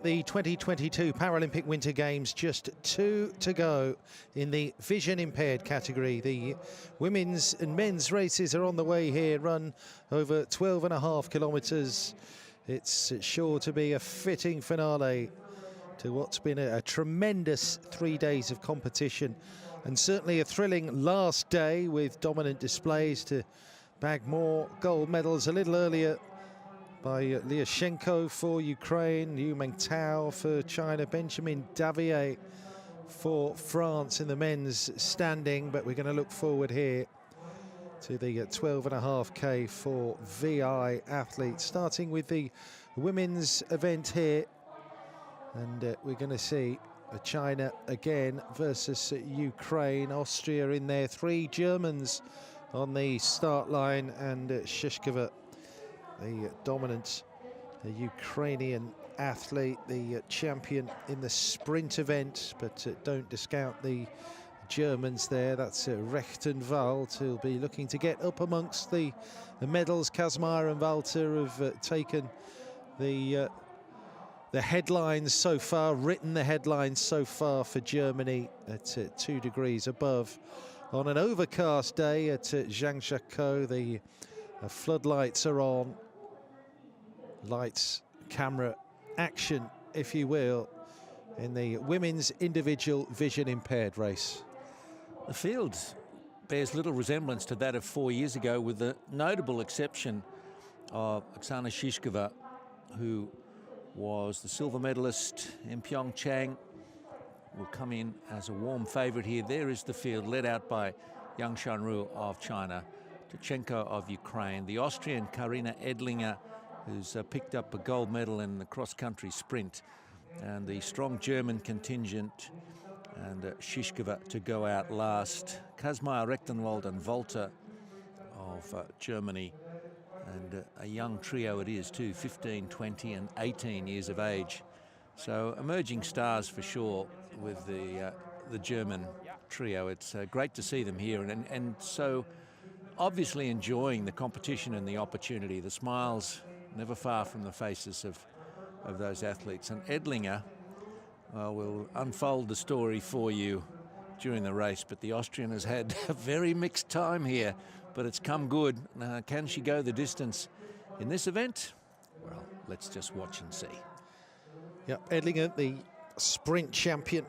The 2022 Paralympic Winter Games, just 2 to go in the vision impaired category. The women's and men's races are on the way here, run over 12.5 kilometres. It's sure to be a fitting finale to what's been a tremendous 3 days of competition, and certainly a thrilling last day with dominant displays to bag more gold medals. A little earlier by Lyashenko for Ukraine, Liu Mengtao for China, Benjamin Davier for France in the men's standing. But we're going to look forward here to the 12.5K for VI athletes, starting with the women's event here. And we're going to see China again versus Ukraine, Austria in there, 3 Germans on the start line, and Shishkova, the dominant Ukrainian athlete, the champion in the sprint event. But don't discount the Germans there. That's Rechtenwald, who'll be looking to get up amongst the medals. Kazmaier and Walter have taken the headlines so far, written the headlines so far for Germany at 2 degrees above. On an overcast day at Zhangjiakou, the floodlights are on. Lights, camera, action, if you will, in the women's individual vision impaired race. The field bears little resemblance to that of 4 years ago, with the notable exception of Oksana Shishkova, who was the silver medalist in Pyeongchang, will come in as a warm favourite here. There is the field led out by Yang Shanru of China, Tkachenko of Ukraine, the Austrian Karina Edlinger, who's picked up a gold medal in the cross-country sprint, and the strong German contingent, and Shishkova to go out last. Kazmaier, Rechtenwald and Walter of Germany, and a young trio it is too, 15, 20 and 18 years of age. So emerging stars for sure with the German trio. It's great to see them here, and so obviously enjoying the competition and the opportunity. The smiles never far from the faces of those athletes. And Edlinger will unfold the story for you during the race, but the Austrian has had a very mixed time here, but it's come good. Can she go the distance in this event? Well, let's just watch and see. Yeah, Edlinger, the sprint champion,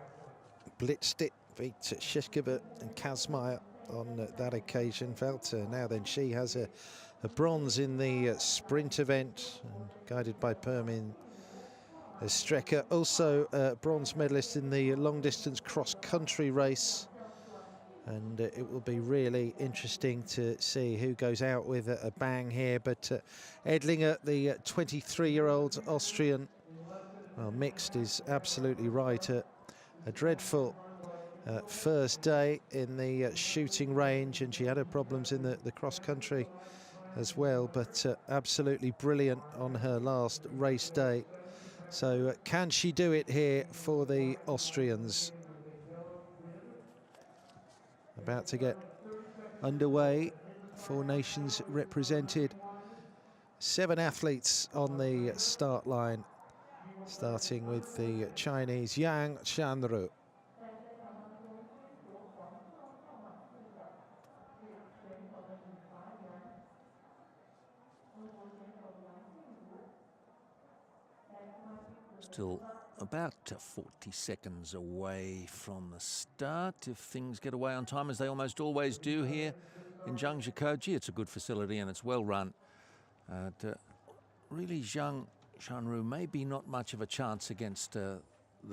blitzed it, beat Shishkova and Kazmaier on that occasion. Walter, now then, she has a bronze in the sprint event, guided by Permin Strecker. Also a bronze medalist in the long-distance cross-country race. And it will be really interesting to see who goes out with a bang here. But Edlinger, the 23-year-old Austrian, well, mixed is absolutely right. A dreadful first day in the shooting range, and she had her problems in the cross-country as well, but absolutely brilliant on her last race day. So can she do it here for the Austrians? About to get underway. 4 nations represented. 7 athletes on the start line, starting with the Chinese Yang Shanru. Still about 40 seconds away from the start, if things get away on time, as they almost always do here in Zhangjiakou. Gee, it's a good facility and it's well run. Really, Zhang Shanru may be not much of a chance against the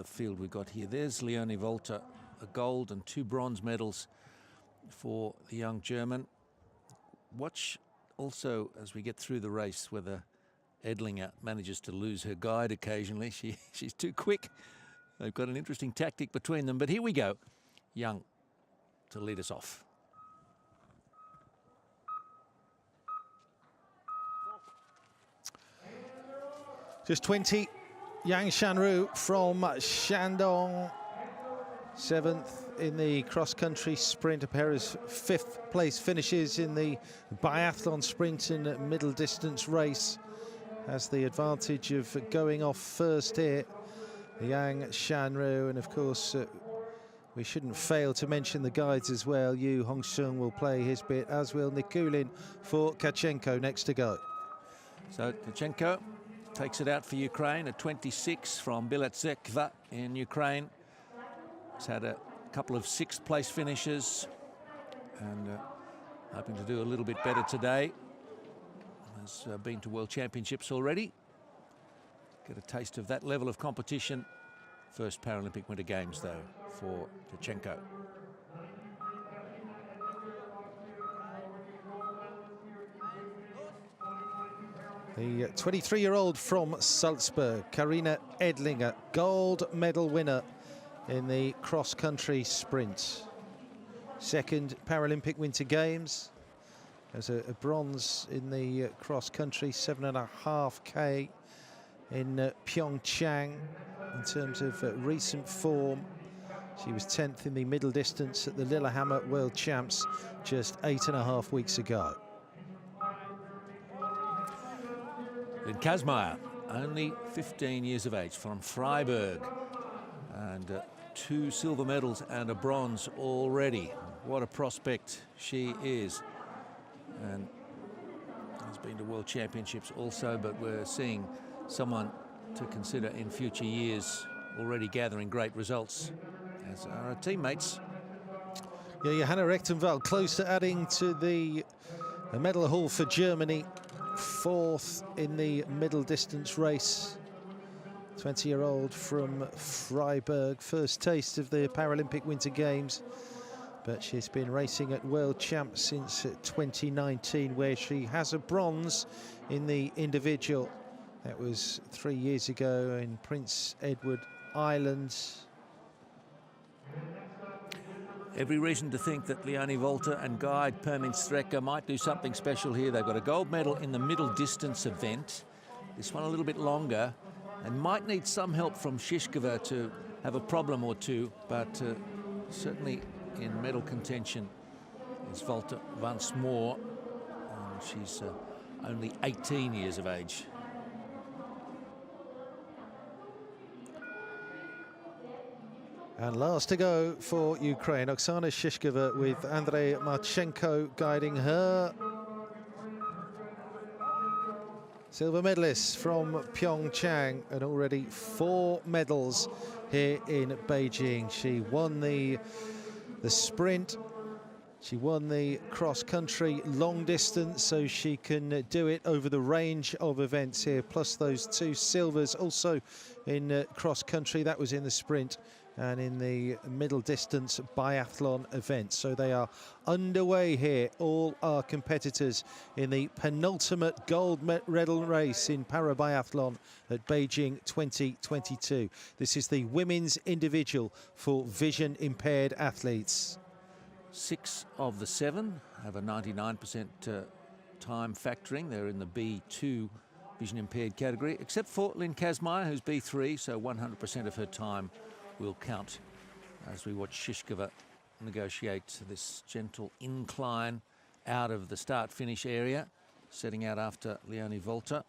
field we've got here. There's Leonie Walter, a gold and 2 bronze medals for the young German. Watch also as we get through the race whether Edlinger manages to lose her guide occasionally. She's too quick. They've got an interesting tactic between them. But here we go. Young to lead us off. Just 20, Yang Shanru from Shandong, 7th in the cross-country sprint. A pair of 5th place finishes in the biathlon sprint and middle distance race. Has the advantage of going off first here Yang Shanru, and of course we shouldn't fail to mention the guides as well. Yu Hongsung will play his bit, as will Nikulin for Tkachenko next to go. So Tkachenko takes it out for Ukraine, a 26 from Biathlon in Ukraine. He's had a couple of sixth-place finishes and hoping to do a little bit better today. Has been to World Championships already. Get a taste of that level of competition. First Paralympic Winter Games, though, for Tkachenko. The 23-year-old from Salzburg, Karina Edlinger, gold medal winner in the cross-country sprint. Second Paralympic Winter Games. There's a bronze in the cross-country, 7.5K in Pyeongchang. In terms of recent form, she was 10th in the middle distance at the Lillehammer World Champs just 8.5 weeks ago. Lynn Kazmaier, only 15 years of age, from Freiburg, and 2 silver medals and a bronze already. What a prospect she is, and has been to World Championships also, but we're seeing someone to consider in future years, already gathering great results, as are our teammates. Yeah, Johanna Rechtenwald close to adding to the medal haul for Germany. 4th in the middle distance race. 20-year-old from Freiburg, first taste of the Paralympic Winter Games, but she's been racing at World Champs since 2019, where she has a bronze in the individual. That was 3 years ago in Prince Edward Islands. Every reason to think that Leonie Volter and guide Permin Strecker might do something special here. They've got a gold medal in the middle distance event. This one a little bit longer, and might need some help from Shishkova to have a problem or two, but certainly in medal contention is Volter once more. And she's only 18 years of age. And last to go for Ukraine, Oksana Shishkova with Andrei Marchenko guiding her. Silver medalist from Pyeongchang, and already 4 medals here in Beijing. She won the sprint, she won the cross-country long distance, so she can do it over the range of events here, plus those 2 silvers also in cross-country. That was in the sprint and in the middle distance biathlon event. So they are underway here, all our competitors, in the penultimate gold medal race in para-biathlon at Beijing 2022. This is the women's individual for vision impaired athletes. 6 of the 7 have a 99% time factoring. They're in the B2 vision impaired category, except for Lynn Kazmaier, who's B3, so 100% of her time will count as we watch Shishkova negotiate this gentle incline out of the start-finish area, setting out after Leonie Volter.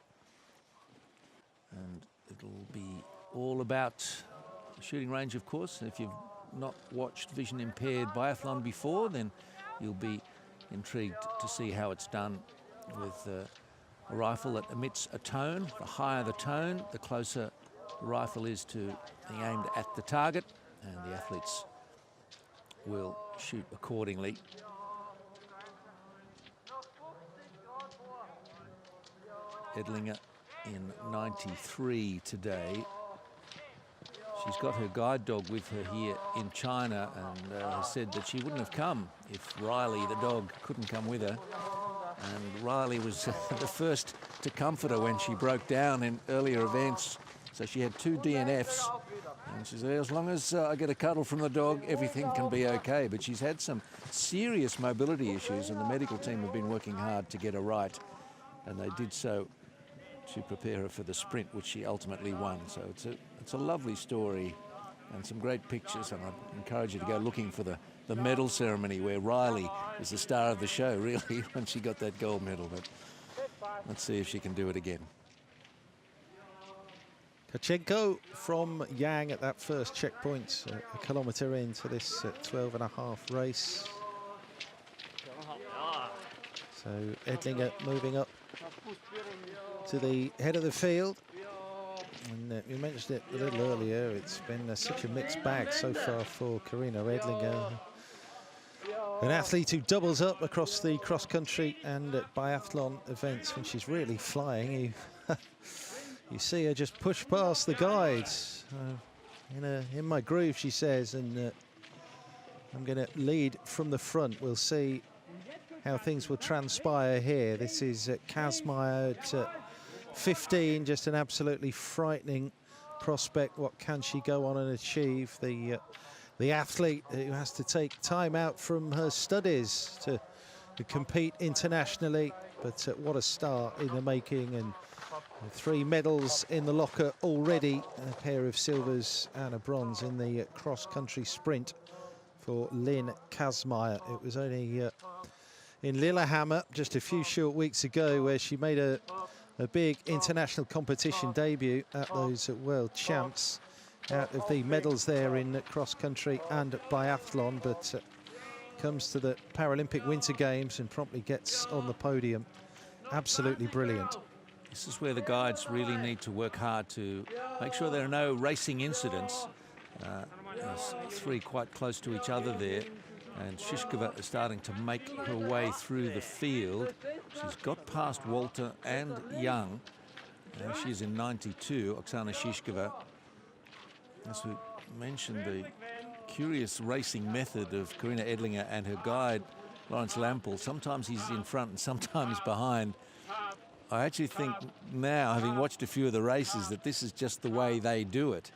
And it'll be all about the shooting range, of course. If you've not watched vision impaired biathlon before, then you'll be intrigued to see how it's done with a rifle that emits a tone. The higher the tone, the closer the rifle is to being aimed at the target, and the athletes will shoot accordingly. Edlinger in 93 today. She's got her guide dog with her here in China, and has said that she wouldn't have come if Riley, the dog, couldn't come with her. And Riley was the first to comfort her when she broke down in earlier events. So she had 2 DNFs, and she said, as long as I get a cuddle from the dog, everything can be okay. But she's had some serious mobility issues, and the medical team have been working hard to get her right, and they did so to prepare her for the sprint, which she ultimately won. So it's a lovely story and some great pictures, and I encourage you to go looking for the medal ceremony where Riley is the star of the show, really, when she got that gold medal. But let's see if she can do it again. Kachenko from Yang at that first checkpoint, a kilometre into this 12.5 race. So Edlinger moving up to the head of the field. And we mentioned it a little earlier, it's been such a mixed bag so far for Karina Edlinger. An athlete who doubles up across the cross-country and biathlon events when she's really flying. You see her just push past the guides. In my groove, she says, and I'm going to lead from the front. We'll see how things will transpire here. This is Kazmaier at 15, just an absolutely frightening prospect. What can she go on and achieve? The athlete who has to take time out from her studies to compete internationally, but what a start in the making, and 3 medals in the locker already, a pair of silvers and a bronze in the cross-country sprint for Lynn Kazmaier. It was only in Lillehammer just a few short weeks ago where she made a big international competition debut at those World Champs, out of the medals there in cross-country and biathlon, but comes to the Paralympic Winter Games and promptly gets on the podium. Absolutely brilliant. This is where the guides really need to work hard to make sure there are no racing incidents. There's 3 quite close to each other there, and Shishkova is starting to make her way through the field. She's got past Walter and Young. She's in 92, Oksana Shishkova. As we mentioned, the curious racing method of Karina Edlinger and her guide, Lawrence Lampel. Sometimes he's in front and sometimes behind. I actually think now, having watched a few of the races, that this is just the way they do it.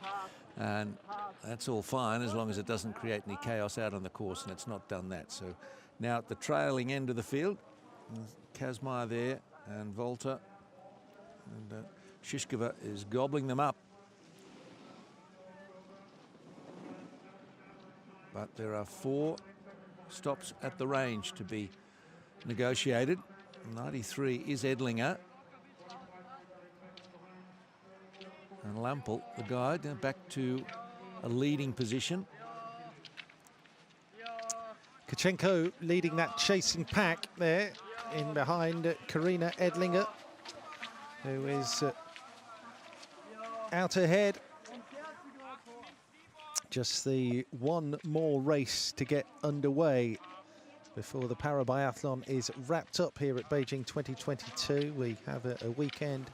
And that's all fine as long as it doesn't create any chaos out on the course, and it's not done that. So now at the trailing end of the field, Kazmaier there and Volta. And Shishkova is gobbling them up. But there are 4 stops at the range to be negotiated. 93 is Edlinger. And Lampel, the guide, back to a leading position. Kachenko leading that chasing pack there in behind Karina Edlinger, who is out ahead. Just the 1 more race to get underway before the Parabiathlon is wrapped up here at Beijing 2022. We have a weekend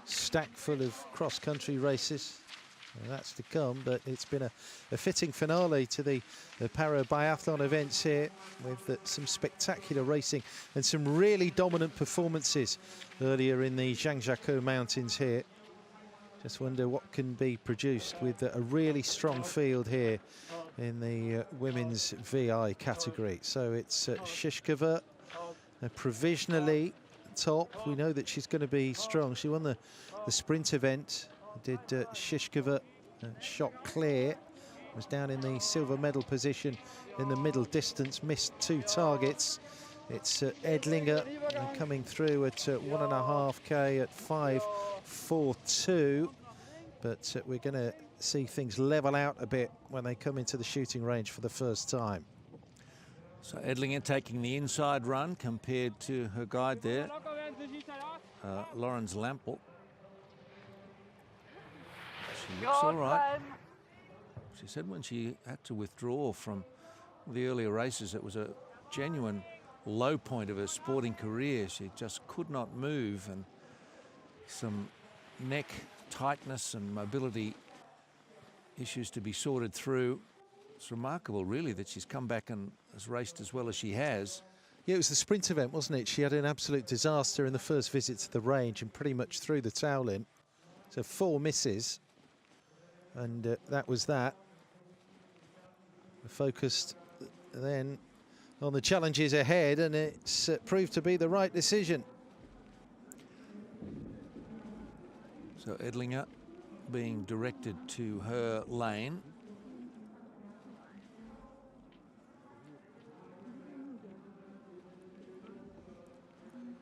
stacked full of cross-country races. Well, that's to come, but it's been a fitting finale to the Parabiathlon events here, with some spectacular racing and some really dominant performances earlier in the Zhangjiakou Mountains here. Just wonder what can be produced with a really strong field here in the women's VI category. So it's Shishkova provisionally top. We know that she's going to be strong. She won the sprint event. Did Shishkova shot clear. Was down in the silver medal position in the middle distance. Missed 2 targets. It's Edlinger coming through at 1.5K at 5:42. But we're going to see things level out a bit when they come into the shooting range for the first time. So Edlinger taking the inside run compared to her guide there, Lawrence Lampel. She looks all right. She said when she had to withdraw from the earlier races, it was a genuine low point of her sporting career. She just could not move, and some neck tightness and mobility issues to be sorted through. It's remarkable, really, that she's come back and has raced as well as she has. Yeah, it was the sprint event, wasn't it? She had an absolute disaster in the first visit to the range and pretty much threw the towel in. So 4 misses, and that was that. Focused then on the challenges ahead, and it's proved to be the right decision. So Edlinger being directed to her lane.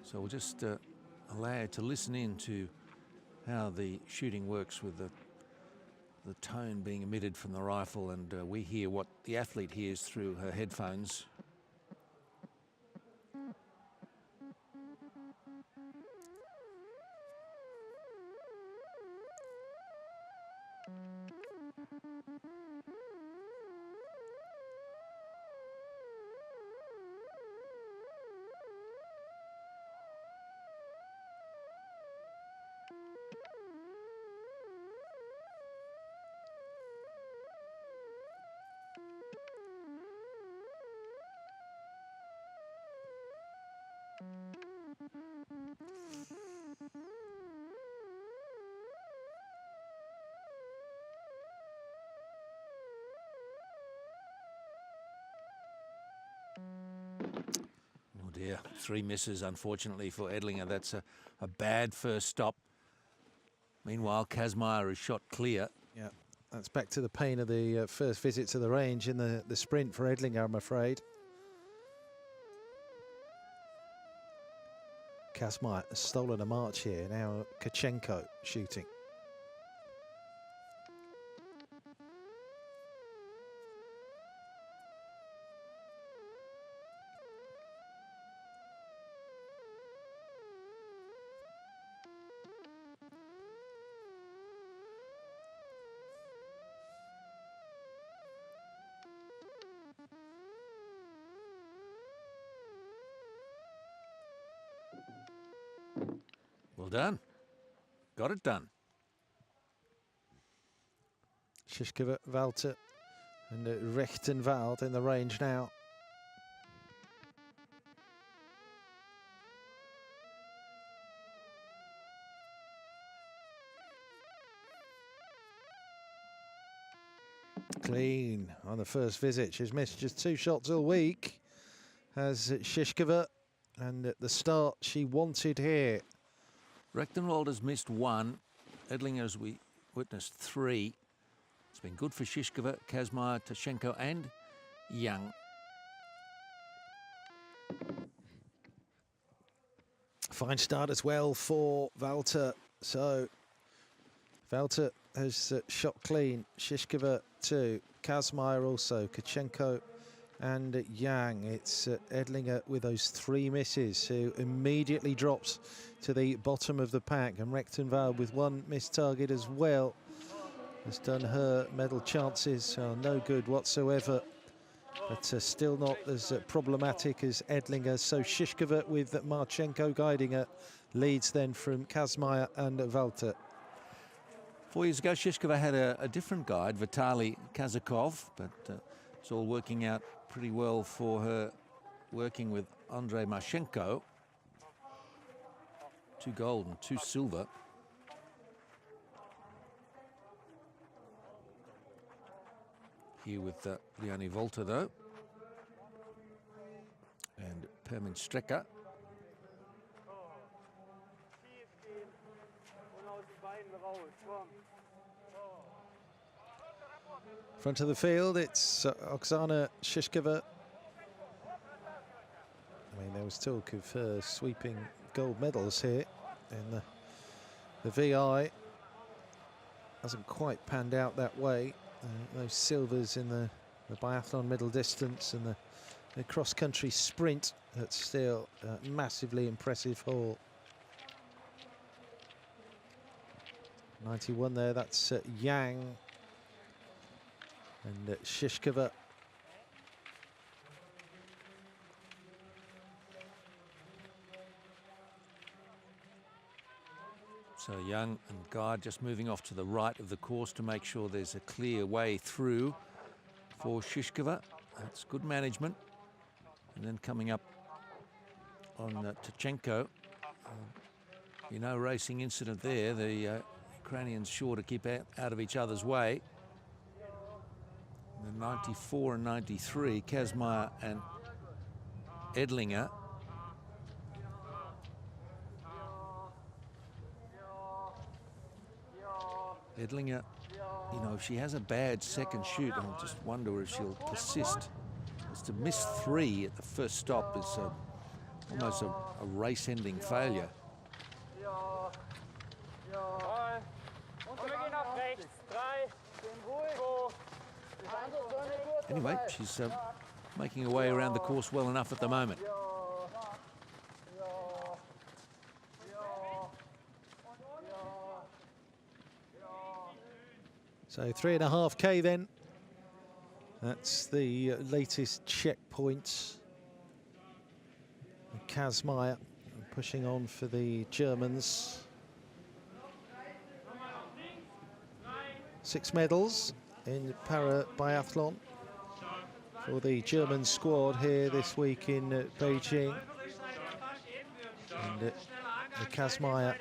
So we'll just allow you to listen in to how the shooting works with the tone being emitted from the rifle, and we hear what the athlete hears through her headphones. Oh dear, 3 misses unfortunately for Edlinger. That's a bad first stop. Meanwhile, Kazmaier is shot clear. Yeah, that's back to the pain of the first visit to the range in the sprint for Edlinger, I'm afraid. Kazmaier has stolen a march here. Now Kachenko shooting. Well done. Got it done. Shishkova, Walter and Rechtenwald in the range now. Clean on the first visit. She's missed just 2 shots all week as Shishkova, and at the start she wanted here. Rechtenwald has missed 1. Edlinger, as we witnessed, 3. It's been good for Shishkova, Kazmaier, Tashenko and Young. Fine start as well for Walter. So Walter has shot clean. Shishkova 2. Kazmaier also. Kachenko and Yang. It's Edlinger with those 3 misses, who immediately drops to the bottom of the pack. And Rechtenwald with 1 missed target as well has done her medal chances are no good whatsoever. But still not as problematic as Edlinger. So Shishkova with Marchenko guiding her leads then from Kazmaier and Walter. 4 years ago, Shishkova had a different guide, Vitaly Kazakov, but it's all working out pretty well for her, working with Andrei Marchenko. 2 gold and 2 silver. Here with Leonie Volter, though. And Permin Strecker. Front of the field, it's Oksana Shishkova. I mean, there was talk of sweeping gold medals here in the VI. Hasn't quite panned out that way. Those silvers in the biathlon middle distance and the cross-country sprint, that's still a massively impressive haul. 91 there, that's Yang and Shishkova. So Young and Guard just moving off to the right of the course to make sure there's a clear way through for Shishkova. That's good management. And then coming up on Tachenko. No racing incident there. The Ukrainians sure to keep out of each other's way. The 94 and 93, Kazmaier and Edlinger. Edlinger, you know, if she has a bad second shoot, I just wonder if she'll persist. Because to miss 3 at the first stop is almost a race-ending failure. Anyway, she's making her way around the course well enough at the moment. So 3.5K then. That's the latest checkpoint. Kazmaier pushing on for the Germans. 6 medals in para biathlon for the German squad here this week in Beijing. And Kazmaier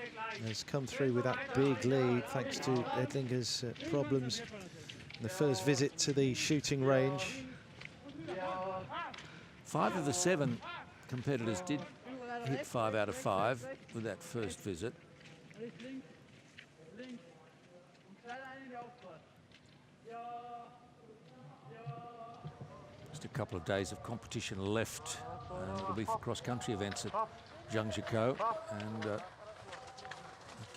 has come through with that big lead thanks to Edlinger's problems in the first visit to the shooting range. 5 of the 7 competitors did hit 5 out of 5 with that first visit. Just a couple of days of competition left, and it'll be for cross-country events at Zhangjiakou, and it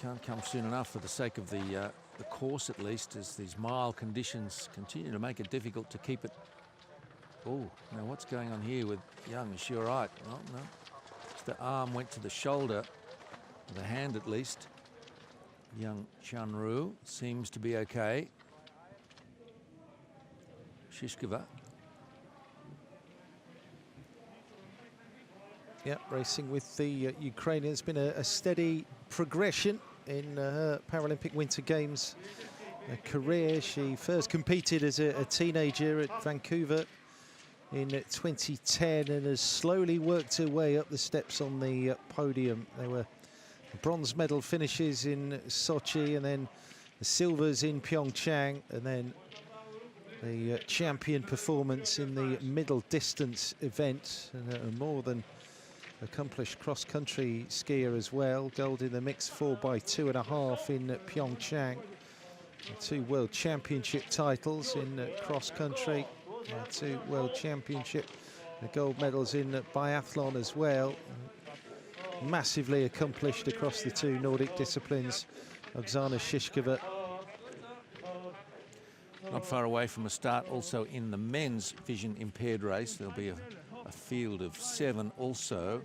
can't come soon enough for the sake of the course, at least, as these mild conditions continue to make it difficult to keep it. Oh, now what's going on here with Young? Is she all right? Oh, no. Just the arm went to the shoulder, the hand at least. Young Chanru seems to be okay. Shishkova. Yeah, racing with the Ukrainians. Been a steady progression in her Paralympic Winter Games career. She first competed as a teenager at Vancouver in 2010 and has slowly worked her way up the steps on the podium. There were bronze medal finishes in Sochi, and then the silvers in Pyeongchang, and then the champion performance in the middle distance event, and a more than accomplished cross-country skier as well. Gold in the mixed 4x2.5 in Pyeongchang. 2 World Championship titles in cross-country. 2 World Championship gold medals in biathlon as well. Massively accomplished across the 2 Nordic disciplines. Oksana Shishkova. Not far away from a start also in the men's vision impaired race. There'll be a field of 7 also,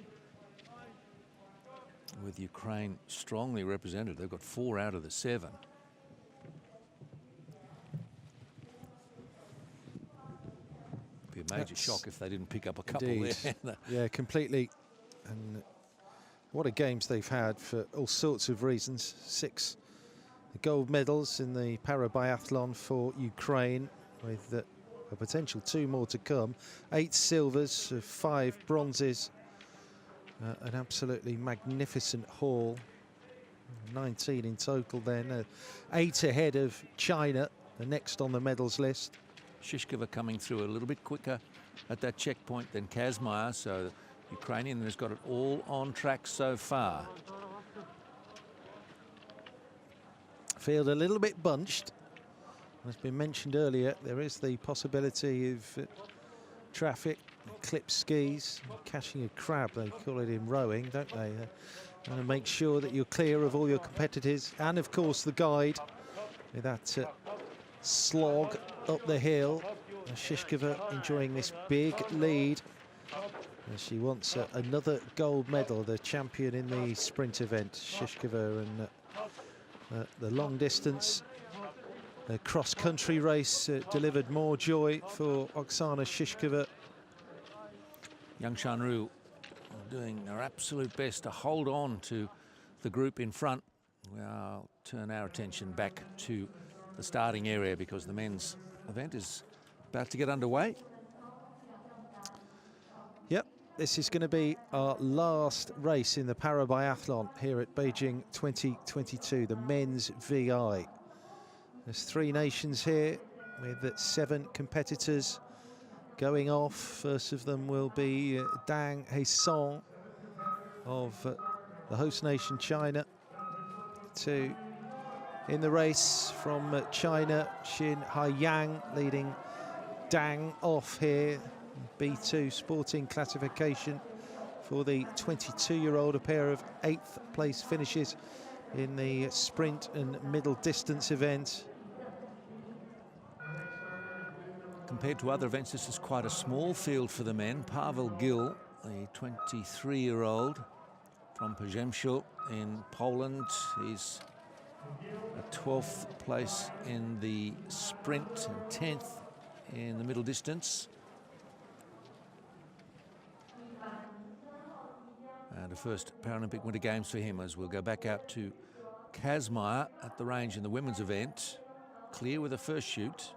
with Ukraine strongly represented. They've got 4 out of the 7. Be a major shock if they didn't pick up a couple there. Yeah, completely. And what a games they've had for all sorts of reasons. 6 gold medals in the para biathlon for Ukraine, with a potential 2 more to come. 8 silvers, 5 bronzes. An absolutely magnificent haul. 19 in total then. 8 ahead of China, the next on the medals list. Shishkova coming through a little bit quicker at that checkpoint than Kazmaier, so the Ukrainian has got it all on track so far. Field a little bit bunched. As been mentioned earlier, there is the possibility of traffic, clip skis, catching a crab, they call it in rowing, don't they? And to make sure that you're clear of all your competitors, and of course the guide with that slog up the hill. Shishkova enjoying this big lead as she wants another gold medal, the champion in the sprint event. Shishkova, and the long distance cross-country race delivered more joy for Oksana Shishkova. Young Chanru doing her absolute best to hold on to the group in front. We'll turn our attention back to the starting area because the men's event is about to get underway. Yep, this is going to be our last race in the para biathlon here at Beijing 2022, the men's VI. There's 3 nations here with 7 competitors going off. First of them will be Dang Haisong of the host nation China. 2 in the race from China, Xin Haiyang leading Dang off here. B2 sporting classification for the 22-year-old, a pair of 8th place finishes in the sprint and middle distance event. compared to other events, this is quite a small field for the men. Pavel Gil, the 23-year-old from Przemysl in Poland. He's at 12th place in the sprint and 10th in the middle distance. And the first Paralympic Winter Games for him, as we'll go back out to Kazmaier at the range in the women's event. Clear with the first shoot.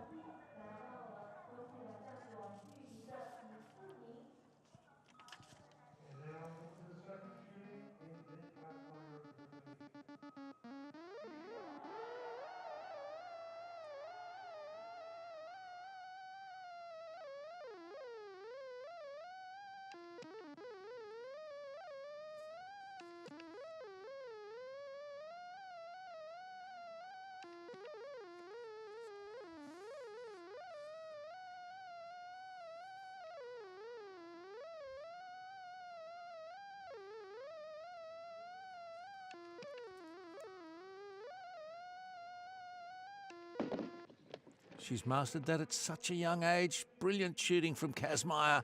She's mastered that at such a young age. Brilliant shooting from Kazmaier.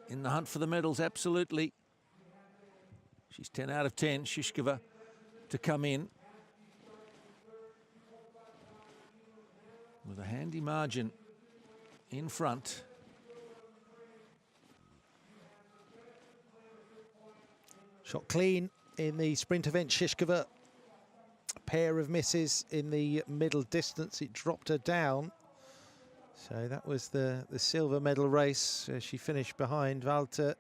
In the hunt for the medals, absolutely. She's 10 out of 10. Shishkova to come in with a handy margin in front. Shot clean in the sprint event, Shishkova. Pair of misses in the middle distance. It dropped her down. So that was the silver medal race. She finished behind Walter.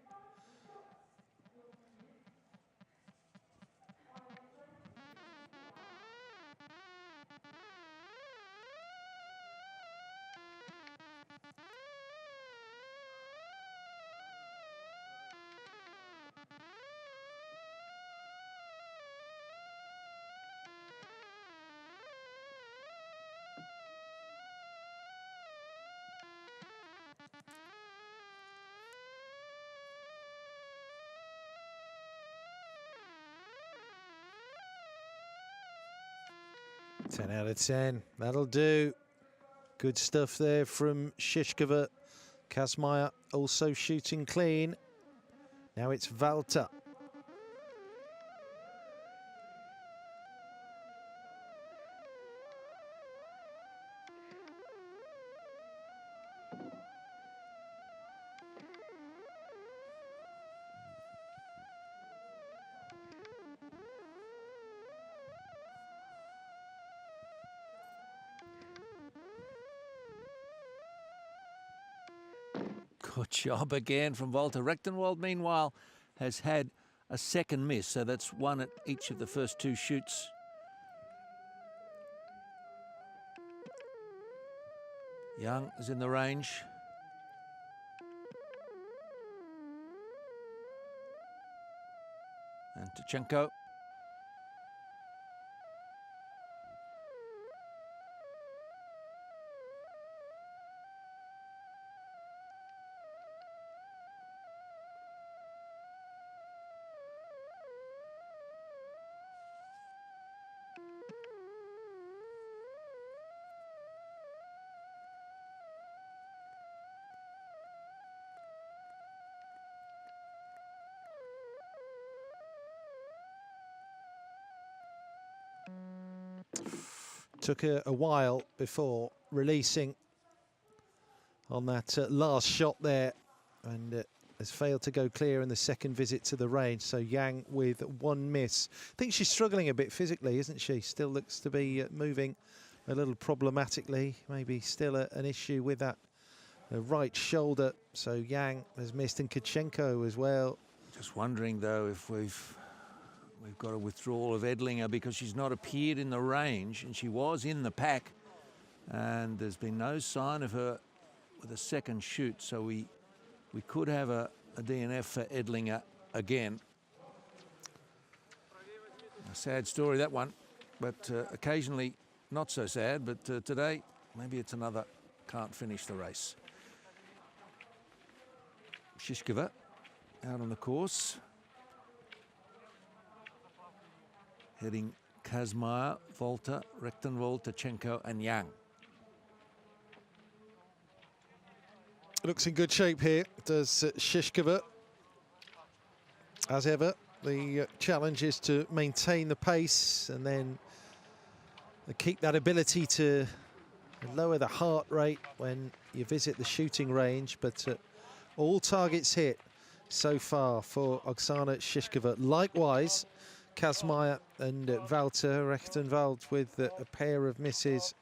Ten out of 10, that'll do. Good stuff there from Shishkova. Kazmaier also shooting clean. Now it's Walter. Good job again from Walter. Rechtenwald, meanwhile, has had a second miss, so that's one at each of the first two shoots. Young is in the range. And Tkachenko. Took a while before releasing on that last shot there, and has failed to go clear in the second visit to the range. So Yang with one miss. I think she's struggling a bit physically, isn't she? Still looks to be moving a little problematically. Maybe still an issue with that right shoulder. So Yang has missed, and Tkachenko as well. Just wondering, though, if we've got a withdrawal of Edlinger because she's not appeared in the range, and she was in the pack, and there's been no sign of her with a second shoot, so we could have a DNF for Edlinger again. A sad story, that one, but occasionally not so sad, but today maybe it's another can't finish the race. Shishkova out on the course. Heading Kazmaier, Walter, Rechtenwald, Tkachenko and Yang. Looks in good shape here, does Shishkova. As ever, the challenge is to maintain the pace and then keep that ability to lower the heart rate when you visit the shooting range. But all targets hit so far for Oksana Shishkova. Likewise, Kazmaya and Walter Rechtenwald with a pair of misses.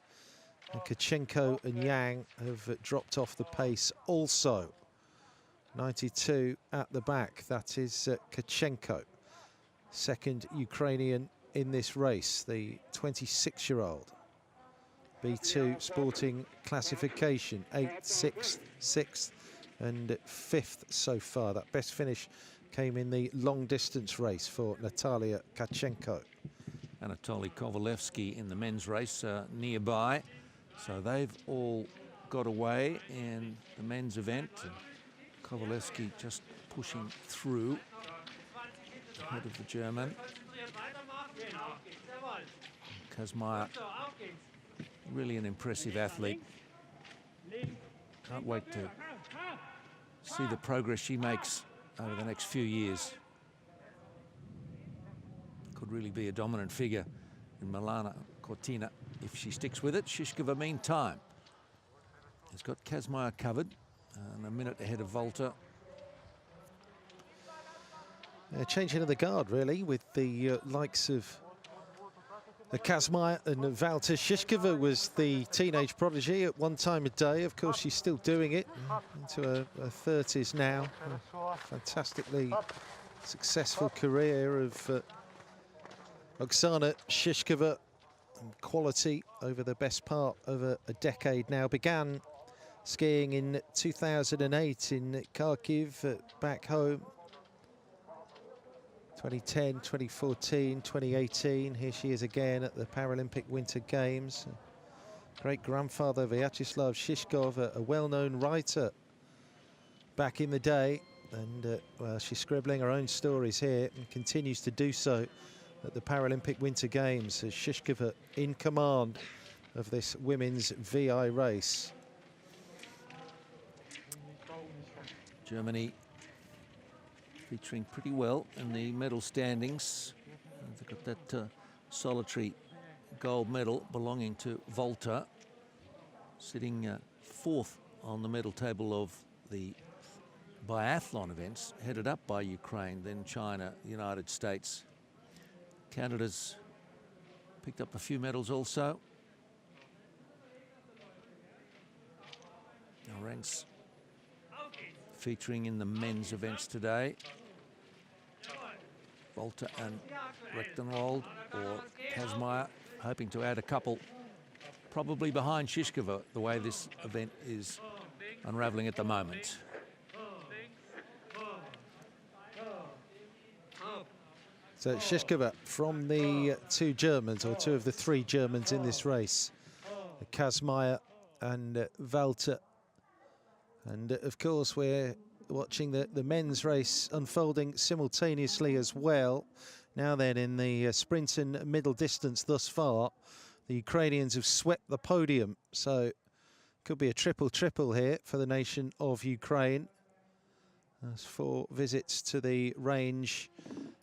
And Kachenko and Yang have dropped off the pace also. 92 at the back, that is Kachenko. Second Ukrainian in this race, the 26-year-old. B2 sporting classification, 8th, 6th, 6th and 5th so far. That best finish came in the long distance race for Natalia Kachenko. Anatoly Kovalevsky in the men's race nearby. So they've all got away in the men's event. And Kovalevsky just pushing through ahead of the German. Kazmaya, really an impressive athlete. Can't wait to see the progress she makes over the next few years. Could really be a dominant figure in Milana Cortina if she sticks with it. Shishkova, meantime, has got Kazmaya covered and a minute ahead of Volta. Changing of the guard, really, with the likes of Kazmaya and Walter. Shishkova was the teenage prodigy at one time a day. Of course, she's still doing it into her 30s now. A fantastically successful career of Oksana Shishkova, and quality over the best part of a decade now. Began skiing in 2008 in Kharkiv, back home. 2010, 2014, 2018, here she is again at the Paralympic Winter Games. Great-grandfather Vyacheslav Shishkov, a well-known writer back in the day, and well, she's scribbling her own stories here and continues to do so at the Paralympic Winter Games as Shishkova in command of this women's VI race. Germany featuring pretty well in the medal standings. They've got that solitary gold medal belonging to Volta, sitting 4th on the medal table of the biathlon events, headed up by Ukraine, then China, United States. Canada's picked up a few medals also. Ranks featuring in the men's events today. Volta and Rechtenwald or Kazmaya hoping to add a couple, probably behind Shishkova, the way this event is unravelling at the moment. So Shishkova from the two Germans, or two of the three Germans in this race, Kazmaya and Walter. And of course we're watching the men's race unfolding simultaneously as well. Now then, in the sprint and middle distance thus far, the Ukrainians have swept the podium, so could be a triple here for the nation of Ukraine. There's 4 visits to the range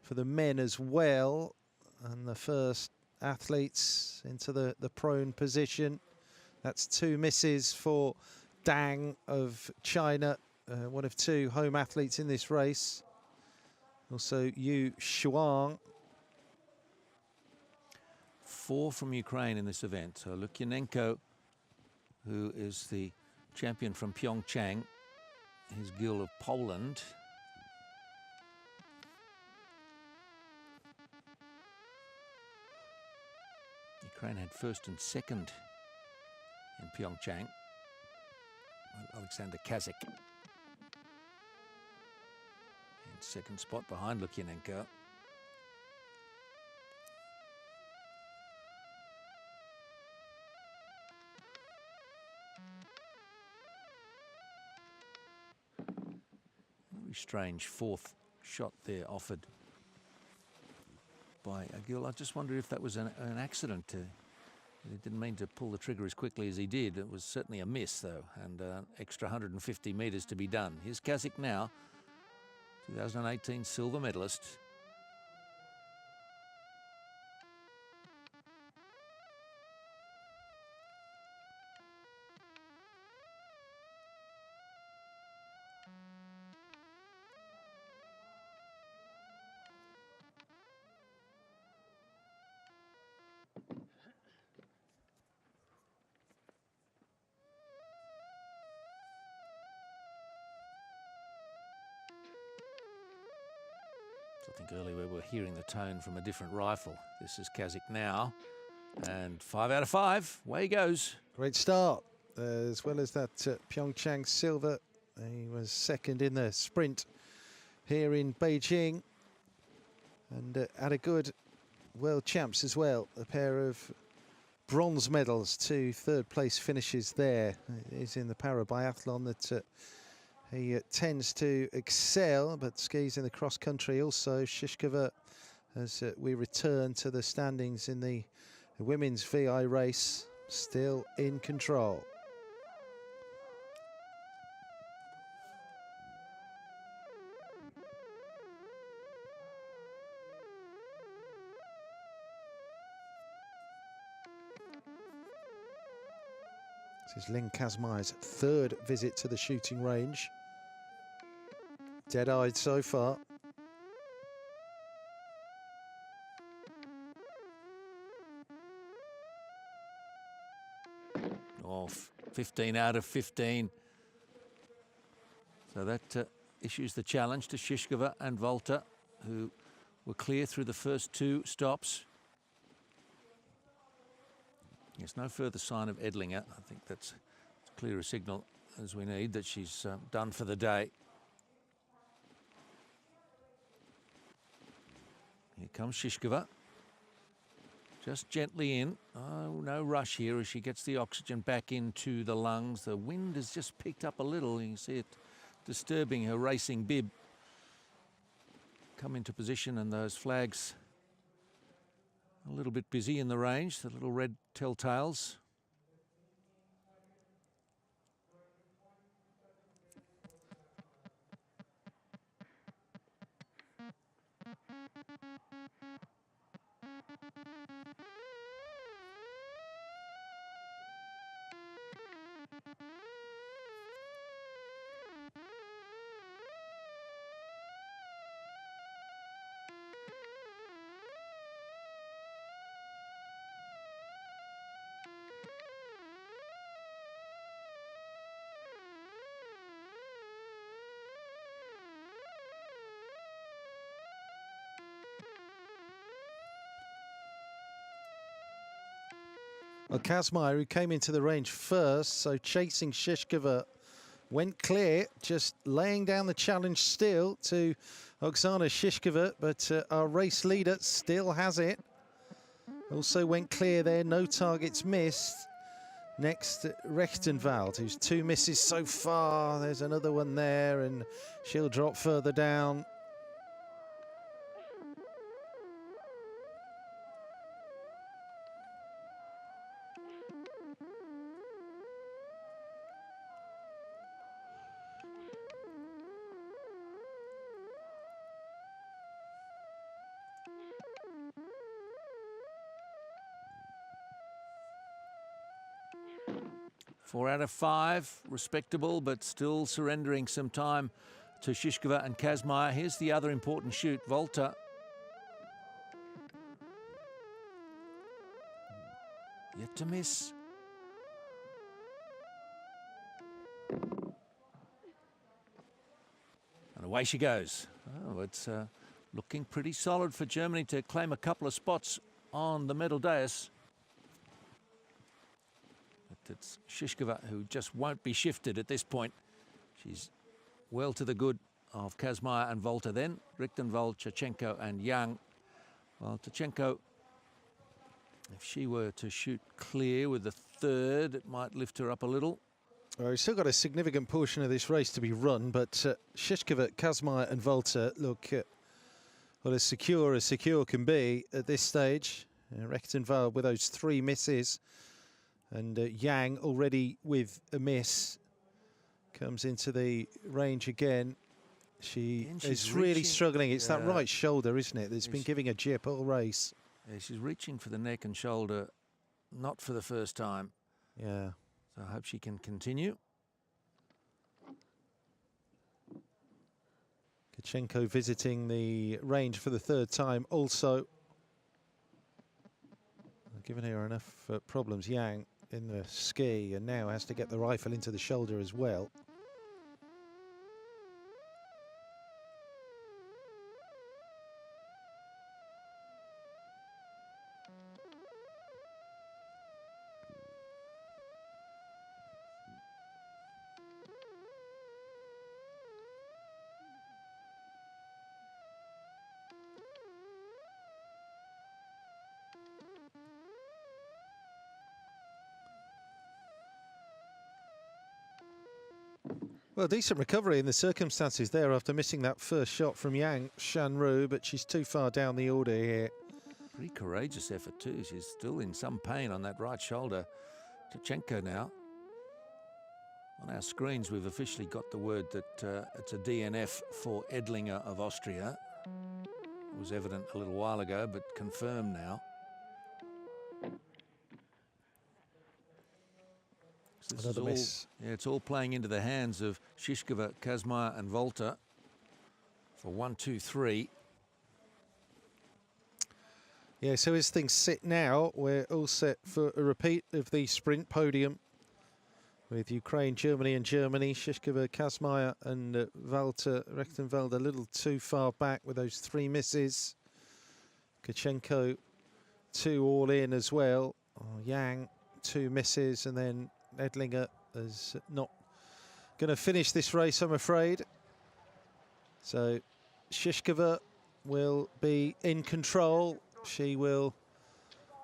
for the men as well, and the first athletes into the prone position. That's 2 misses for Dang of China, one of 2 home athletes in this race. Also Yu Shuang. 4 from Ukraine in this event. So Lukyanenko, who is the champion from Pyeongchang, his Gil of Poland. Ukraine had 1st and 2nd in Pyeongchang. Alexander Kazak in 2nd spot behind Lukyanenko. Very strange 4th shot there offered by Agil. I just wonder if that was an accident. He didn't mean to pull the trigger as quickly as he did. It was certainly a miss, though, and an extra 150 metres to be done. Here's Kazakh now, 2018 silver medalist. I think earlier we were hearing the tone from a different rifle. This is Kazakh now, and 5 out of 5. Away he goes. Great start, as well as that Pyeongchang silver. He was second in the sprint here in Beijing, and had a good world champs as well. A pair of bronze medals, 2 third-place finishes there. It is in the Biathlon that he tends to excel, but skis in the cross-country also. Shishkova, as we return to the standings in the women's VI race, still in control. This is Lin Kazmai's 3rd visit to the shooting range. Dead-eyed so far. Oh, 15 out of 15. So that issues the challenge to Shishkova and Volta, who were clear through the first 2 stops. There's no further sign of Edlinger. I think that's as clear a signal as we need that she's done for the day. Here comes Shishkova. Just gently in. Oh, no rush here as she gets the oxygen back into the lungs. The wind has just picked up a little. You can see it disturbing her racing bib. Come into position, and those flags a little bit busy in the range, the little red telltales. Well, Kazmai, who came into the range first, so chasing Shishkova, went clear, just laying down the challenge still to Oksana Shishkova, but our race leader still has it. Also went clear there, no targets missed. Next, Rechtenwald, who's 2 misses so far. There's another one there, and she'll drop further down. Four out of 5, respectable, but still surrendering some time to Shishkova and Kazmai. Here's the other important shoot, Volta. Yet to miss. And away she goes. Oh, it's looking pretty solid for Germany to claim a couple of spots on the medal dais. It's Shishkova who just won't be shifted at this point. She's well to the good of Kazmaier and Volta then. Richtenwald, Chachenko and Young. Well, Chachenko, if she were to shoot clear with the 3rd, it might lift her up a little. Well, we've still got a significant portion of this race to be run, but Shishkova, Kazmaier and Volta look well as secure can be at this stage. Rechtenwald with those 3 misses. And Yang already with a miss. Comes into the range again. She is really struggling. It's that right shoulder, isn't it? That's been giving a jip all race. Yeah, she's reaching for the neck and shoulder, not for the first time. Yeah. So I hope she can continue. Kachenko visiting the range for the 3rd time also. Giving her enough problems, Yang, in the ski, and now has to get the rifle into the shoulder as well. Well, decent recovery in the circumstances there after missing that first shot from Yang Shanru, but she's too far down the order here. Pretty courageous effort too. She's still in some pain on that right shoulder. Tachenko now. On our screens, we've officially got the word that it's a DNF for Edlinger of Austria. It was evident a little while ago, but confirmed now. Another miss. Yeah, it's all playing into the hands of Shishkova, Kazmaier and Volta for 1, 2, 3. Yeah, so as things sit now, we're all set for a repeat of the sprint podium with Ukraine, Germany and Germany. Shishkova, Kazmaier and Volta Rechtenwald a little too far back with those 3 misses. Kachenko 2 all in as well. Yang 2 misses, and then Edlinger is not going to finish this race, I'm afraid. So Shishkova will be in control. She will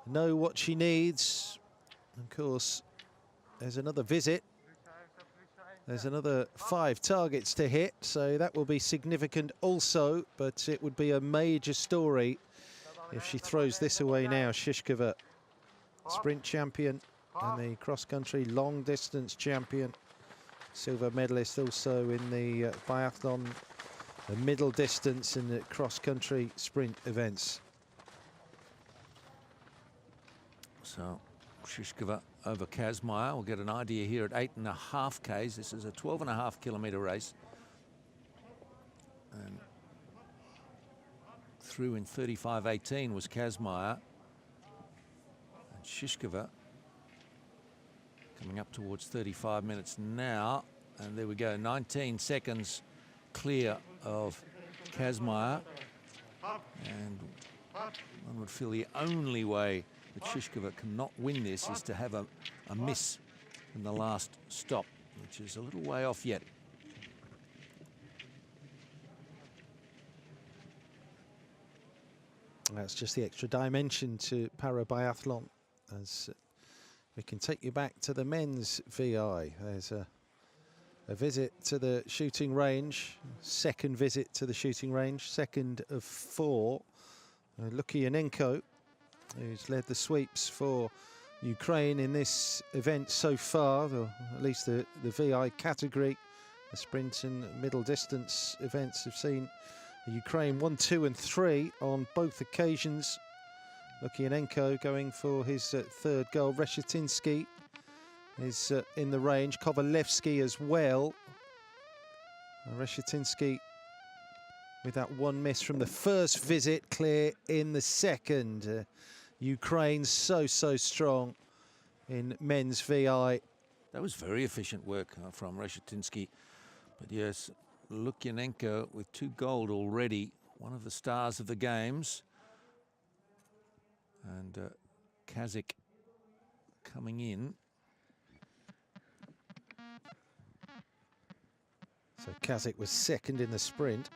know what she needs. Of course, there's another visit. There's another 5 targets to hit, so that will be significant also, but it would be a major story if she throws this away now. Shishkova, sprint champion and the cross-country long-distance champion, silver medalist also in the biathlon, the middle distance in the cross-country sprint events. So Shishkova over Kazmaier. We'll get an idea here at 8.5 Ks. This is a 12.5 kilometre race. And through in 35.18 was Kazmaier. And Shishkova coming up towards 35 minutes now. And there we go, 19 seconds clear of Kazmaier. And one would feel the only way that Shishkova cannot win this is to have a miss in the last stop, which is a little way off yet. That's just the extra dimension to para-biathlon, as we can take you back to the men's VI. There's a visit to the shooting range, 2nd visit to the shooting range, 2nd of 4. Lukianenko, who's led the sweeps for Ukraine in this event so far, or at least the VI category. The sprint and middle distance events have seen Ukraine 1, 2 and 3 on both occasions. Lukianenko going for his 3rd goal. Reshetinsky is in the range. Kovalevsky as well. Reshetinsky with that 1 miss from the first visit, clear in the 2nd. Ukraine so strong in men's VI. That was very efficient work from Reshetinsky. But yes, Lukianenko with 2 gold already, one of the stars of the games. And Kazakh coming in. So Kazakh was 2nd in the sprint.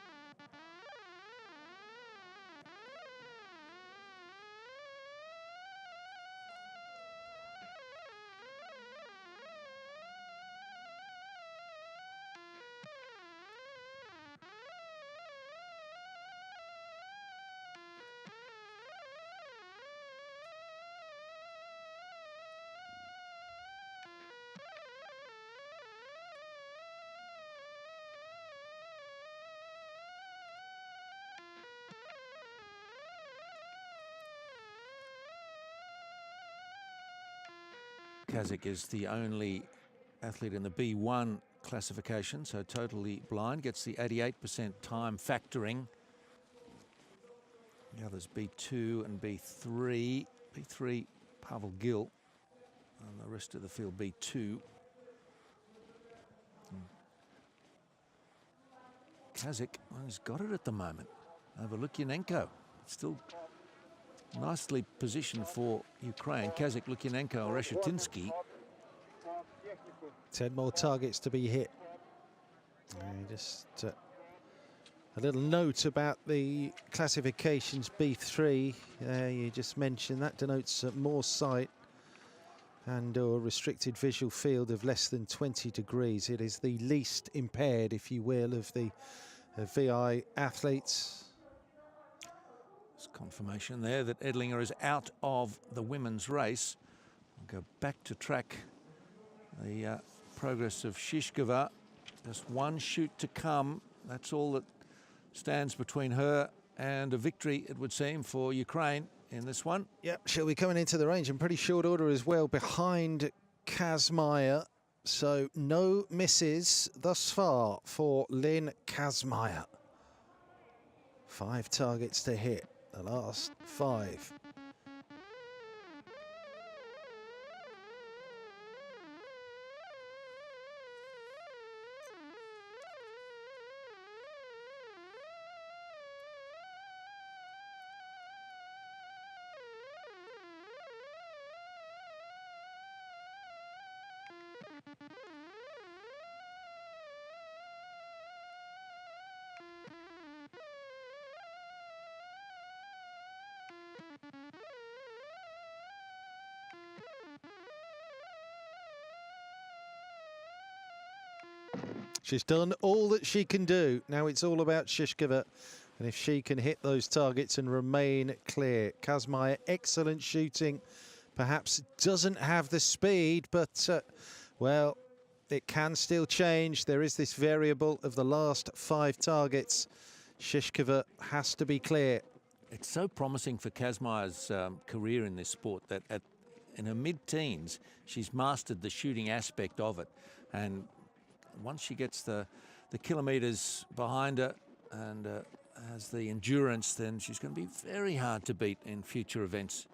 Kazakh is the only athlete in the B1 classification, so totally blind, gets the 88% time factoring. The others B2 and B3. B3, Pavel Gill, and the rest of the field B2. Kazakh, well, he's got it at the moment over Lukyanenko. Still nicely positioned for Ukraine. Kazakh, Lukyanenko, Reshetinsky. 10 more targets to be hit. Just a little note about the classifications. B3, you just mentioned, that denotes more sight and or restricted visual field of less than 20 degrees. It is the least impaired, if you will, of the VI athletes. There's confirmation there that Edlinger is out of the women's race. We'll go back to track the progress of Shishkova. Just one shoot to come. That's all that stands between her and a victory, it would seem, for Ukraine in this one. Yep, she'll be coming into the range in pretty short order as well, behind Kazmaier. So no misses thus far for Lynn Kazmaier. 5 targets to hit, the last 5. She's done all that she can do. Now it's all about Shishkova. And if she can hit those targets and remain clear. Kazmaier, excellent shooting. Perhaps doesn't have the speed, but, well, it can still change. There is this variable of the last 5 targets. Shishkova has to be clear. It's so promising for Kazmaier's career in this sport that in her mid-teens, she's mastered the shooting aspect of it. And once she gets the kilometres behind her and has the endurance, then she's going to be very hard to beat in future events.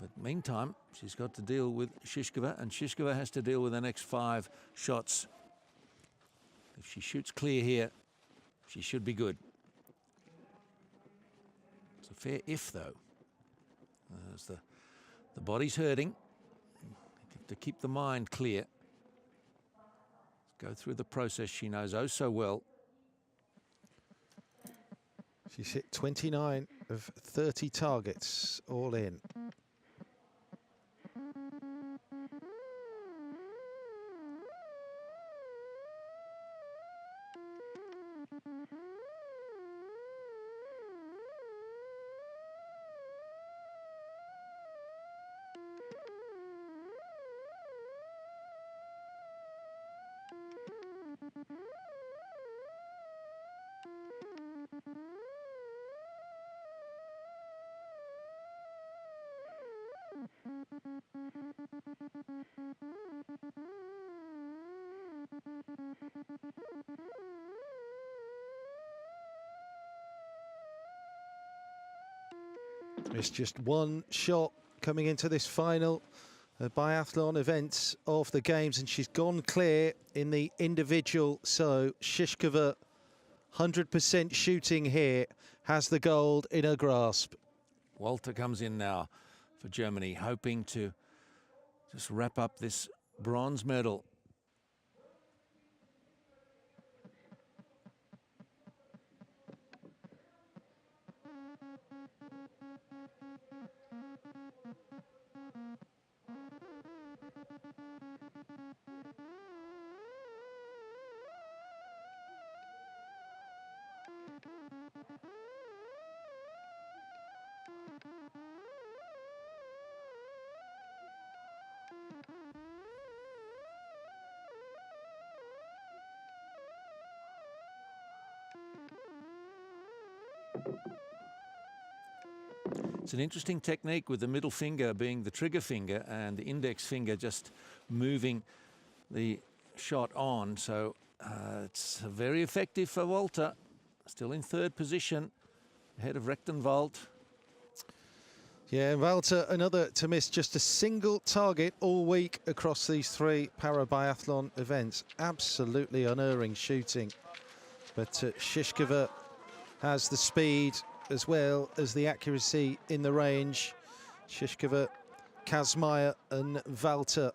But meantime, she's got to deal with Shishkova, and Shishkova has to deal with the next 5 shots. If she shoots clear here, she should be good. It's a fair if, though. As the body's hurting, to keep the mind clear. Go through the process she knows oh so well. She's hit 29 of 30 targets, all in. It's just one shot coming into this final biathlon event of the games, and she's gone clear in the individual. So Shishkova, 100% shooting here, has the gold in her grasp. Walter comes in now for Germany, hoping to just wrap up this bronze medal. It's an interesting technique with the middle finger being the trigger finger and the index finger just moving the shot on. So it's very effective for Walter. Still in third position, ahead of Rechtenwald. Yeah, Walter, another to miss just a single target all week across these 3 para-biathlon events. Absolutely unerring shooting. But Shishkova has the speed as well as the accuracy in the range. Shishkova, Kazmaier and Walter.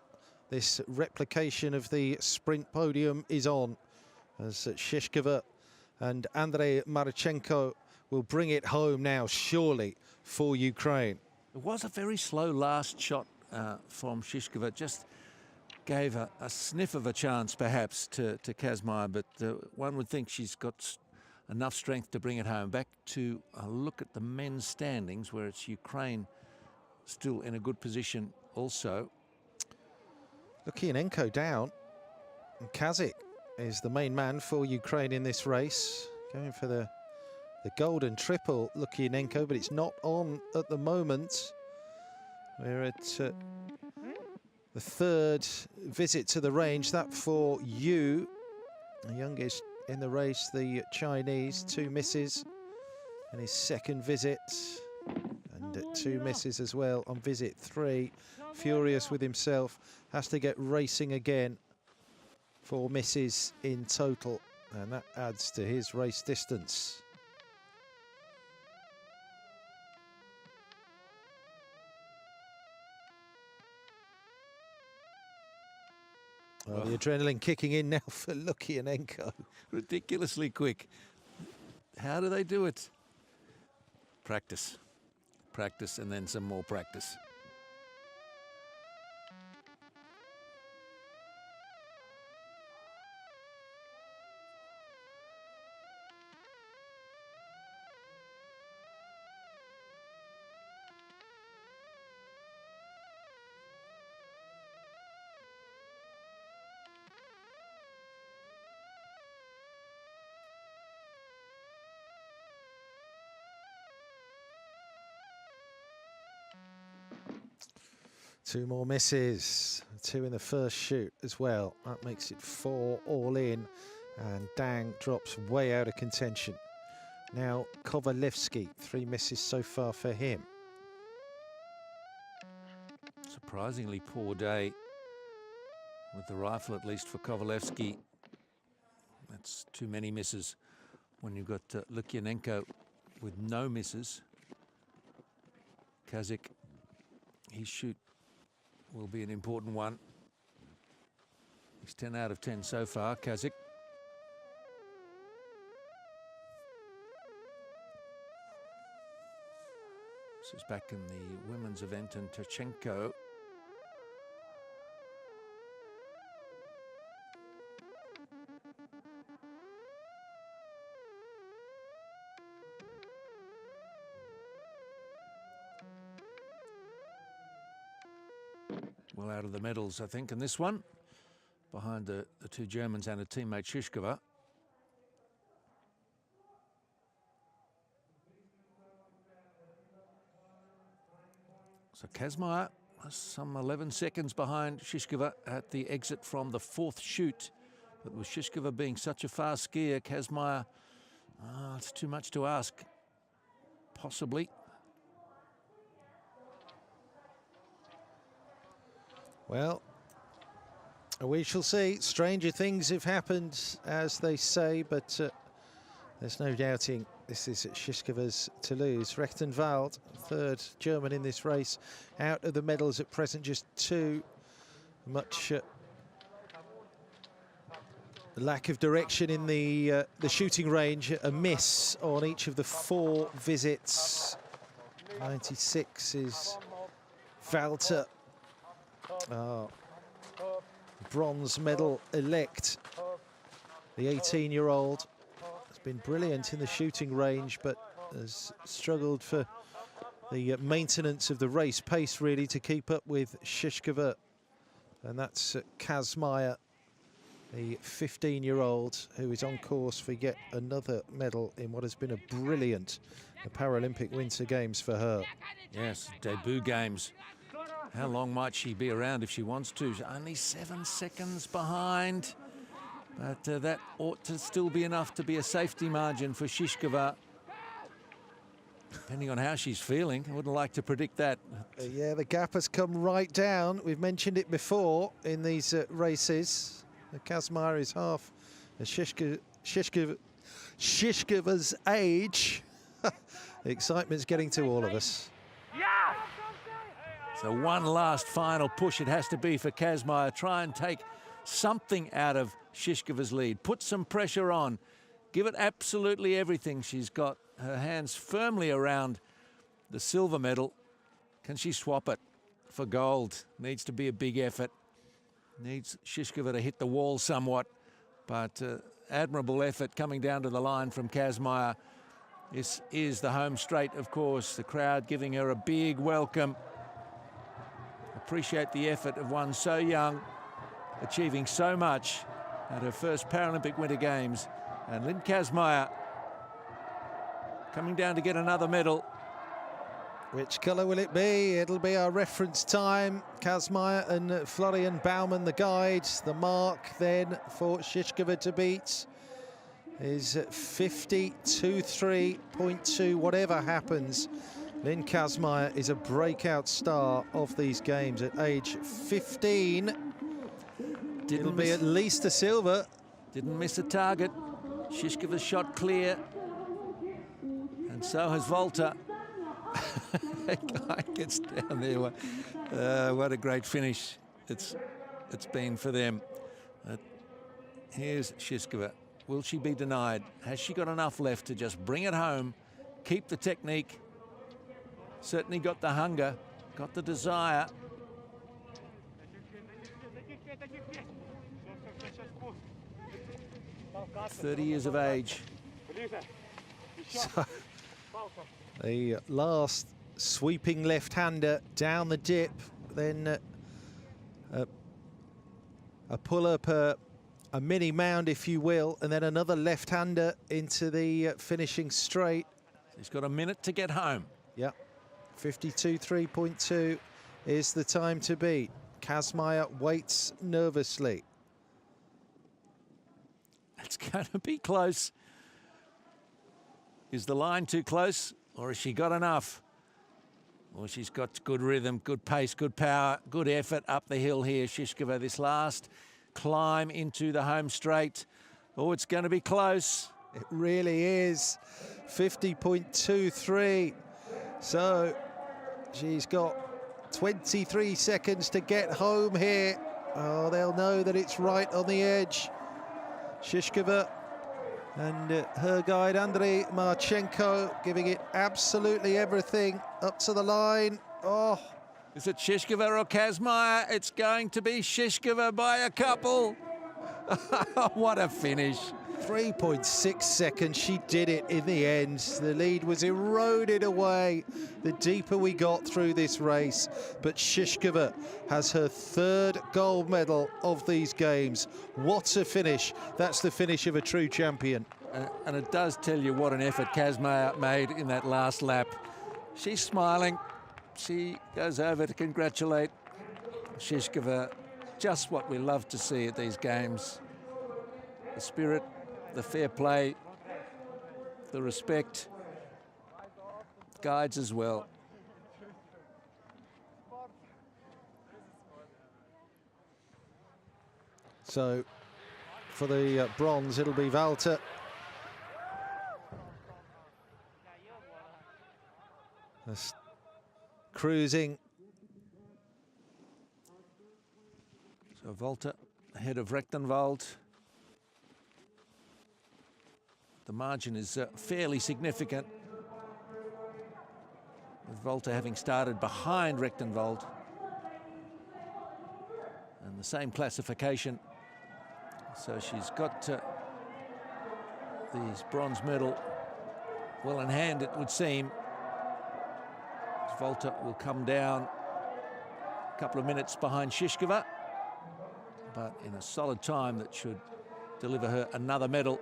This replication of the sprint podium is on as Shishkova and Andrei Marchenko will bring it home now, surely, for Ukraine. It was a very slow last shot from Shishkova. Just gave a sniff of a chance, perhaps, to Kazmaier, but one would think she's got enough strength to bring it home. Back to a look at the men's standings, where it's Ukraine still in a good position also. Lukianenko down. And Kazik is the main man for Ukraine in this race. Going for the golden triple, Lukianenko, but it's not on at the moment. We're at the 3rd visit to the range. That for Yu, the youngest in the race, the Chinese, 2 misses. And his 2nd visit, and 2 misses as well on visit 3. Furious with himself, has to get racing again. 4 misses in total, and that adds to his race distance. Well, the adrenaline kicking in now for Lukianenko. Ridiculously quick. How do they do it? Practice. Practice and then some more practice. Two more misses, 2 in the first shoot as well. That makes it 4 all in, and Dang drops way out of contention. Now Kovalevsky, 3 misses so far for him. Surprisingly poor day with the rifle, at least for Kovalevsky. That's too many misses when you've got Lukianenko with no misses. Kazik, his shoot will be an important one. He's 10 out of 10 so far, Kazik. This is back in the women's event, and Tachenko. Well out of the medals, I think, in this one, behind the 2 Germans and a teammate Shishkova. So Kazmaier some 11 seconds behind Shishkova at the exit from the 4th shoot. But with Shishkova being such a fast skier, Kazmaier, it's too much to ask, possibly. Well, we shall see. Stranger things have happened, as they say, but there's no doubting this is Shishkova's to lose. Rechtenwald, 3rd German in this race, out of the medals at present, just 2. Much lack of direction in the shooting range. A miss on each of the 4 visits. 96 is Walter. Bronze medal elect. The 18-year-old has been brilliant in the shooting range, but has struggled for the maintenance of the race pace, really, to keep up with Shishkova. And that's Kazmaier the 15-year-old who is on course for yet another medal in what has been a brilliant Paralympic Winter Games for her. Yes, debut games. How long might she be around if she wants to? Only 7 seconds behind. But that ought to still be enough to be a safety margin for Shishkova. Depending on how she's feeling, I wouldn't like to predict that. Yeah, the gap has come right down. We've mentioned it before in these races. Kazmaier is half Shishkova's age. The excitement's getting to all of us. So one last final push it has to be for Kazmaier. Try and take something out of Shishkova's lead. Put some pressure on. Give it absolutely everything. She's got her hands firmly around the silver medal. Can she swap it for gold? Needs to be a big effort. Needs Shishkova to hit the wall somewhat. But admirable effort coming down to the line from Kazmaier. This is the home straight, of course. The crowd giving her a big welcome. Appreciate the effort of one so young, achieving so much at her first Paralympic Winter Games. And Lynn Kazmaier coming down to get another medal. Which colour will it be? It'll be our reference time. Kazmaier and Florian Baumann, the guide. The mark then for Shishkova to beat is 52.3.2. Whatever happens, Lynn Kazmaier is a breakout star of these games at age 15. It'll be at least a silver. Didn't miss a target. Shishkova's shot clear. And so has Volta. Guy gets down there. What a great finish it's been for them. Here's Shishkova. Will she be denied? Has she got enough left to just bring it home, keep the technique? Certainly got the hunger, got the desire. – 30 years of age. So, the last sweeping left-hander down the dip, then a pull-up, a mini mound, if you will, and then another left-hander into the finishing straight. He's got a minute to get home. Yeah, 52.3.2 is the time to beat. Kazmaier waits nervously. It's going to be close. Is the line too close, or has she got enough? Well, she's got good rhythm, good pace, good power, good effort up the hill here, Shishkova. This last climb into the home straight. Oh, it's going to be close. It really is. 50.23. So she's got 23 seconds to get home here. Oh, they'll know that it's right on the edge. Shishkova and her guide Andrei Marchenko giving it absolutely everything up to the line. Oh, is it Shishkova or Kazmaier? It's going to be Shishkova by a couple. What a finish. 3.6 seconds, she did it in the end. The lead was eroded away the deeper we got through this race. But Shishkova has her third gold medal of these games. What a finish. That's the finish of a true champion. And it does tell you what an effort Kazmaier made in that last lap. She's smiling. She goes over to congratulate Shishkova. Just what we love to see at these games. The spirit, the fair play, the respect, guides as well. So for the bronze, it'll be Valter. That's cruising. So Volta ahead of Rechtenwald. The margin is fairly significant, with Volta having started behind Rechtenwald. And the same classification. So she's got this bronze medal well in hand, it would seem. Volta will come down a couple of minutes behind Shishkova. but in a solid time that should deliver her another medal.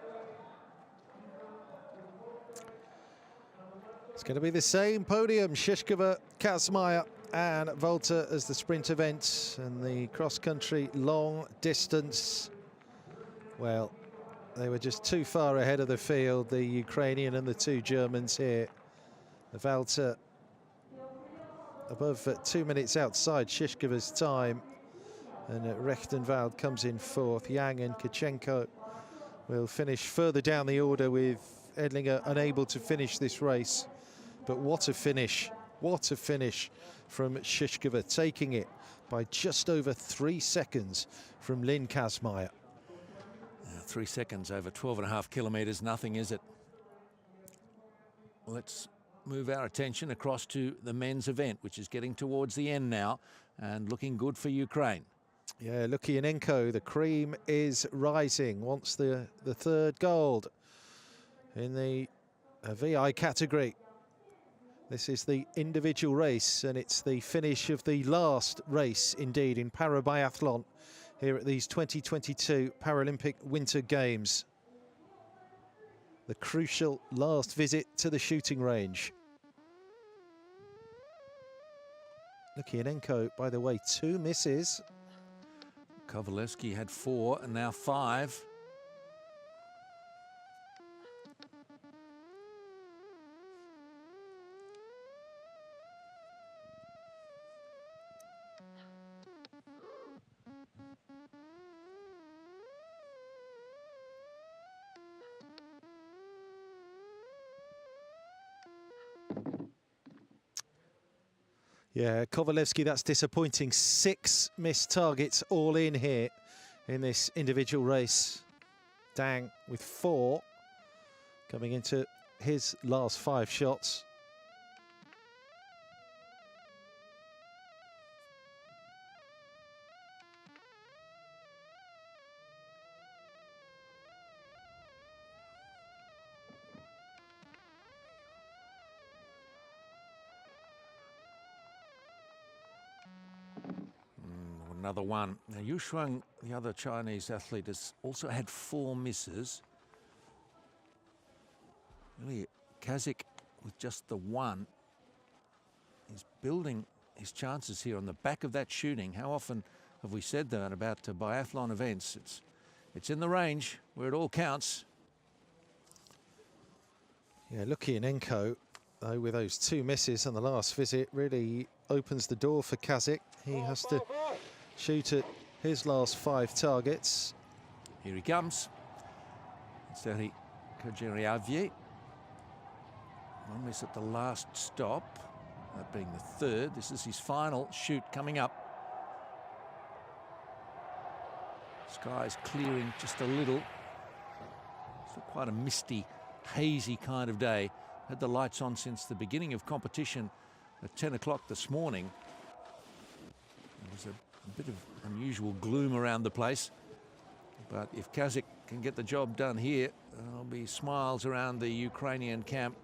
It's going to be the same podium, Shishkova, Kazmaya and Volta as the sprint event, and the cross-country long distance. Well, they were just too far ahead of the field, the Ukrainian and the two Germans here. The Volta above 2 minutes outside Shishkova's time, and Rechtenwald comes in fourth. Yang and Kachenko will finish further down the order, with Edlinger unable to finish this race. But what a finish from Shishkova, taking it by just over 3 seconds from Lynn Kazmaya. 3 seconds over 12.5 kilometres, nothing, is it? Let's move our attention across to the men's event, which is getting towards the end now and looking good for Ukraine. Yeah, Lukianenko, the cream is rising, wants the third gold in the VI category. This is the individual race, and it's the finish of the last race, indeed, in Parabiathlon here at these 2022 Paralympic Winter Games. The crucial last visit to the shooting range. Lukianenko, by the way, 2 misses. Kovalevsky had 4 and now 5. Yeah, Kovalevsky, that's disappointing. 6 missed targets all in here in this individual race. Dang with 4 coming into his last 5 shots. Another one. Now, Yu Shuang, the other Chinese athlete, has also had 4 misses. Really, Kazakh with just the 1 is building his chances here on the back of that shooting. How often have we said that about biathlon events? It's in the range where it all counts. Yeah, Lukianenko, though, with those 2 misses on the last visit, really opens the door for Kazakh. He has to shoot at his last 5 targets. Here he comes. It's Serhiy Kojeriavier. 1 miss at the last stop, that being the 3rd. This is his final shoot coming up. Sky's clearing just a little. It's quite a misty, hazy kind of day. Had the lights on since the beginning of competition at 10 o'clock this morning. There was a bit of unusual gloom around the place, but if Kazakh can get the job done here, there'll be smiles around the Ukrainian camp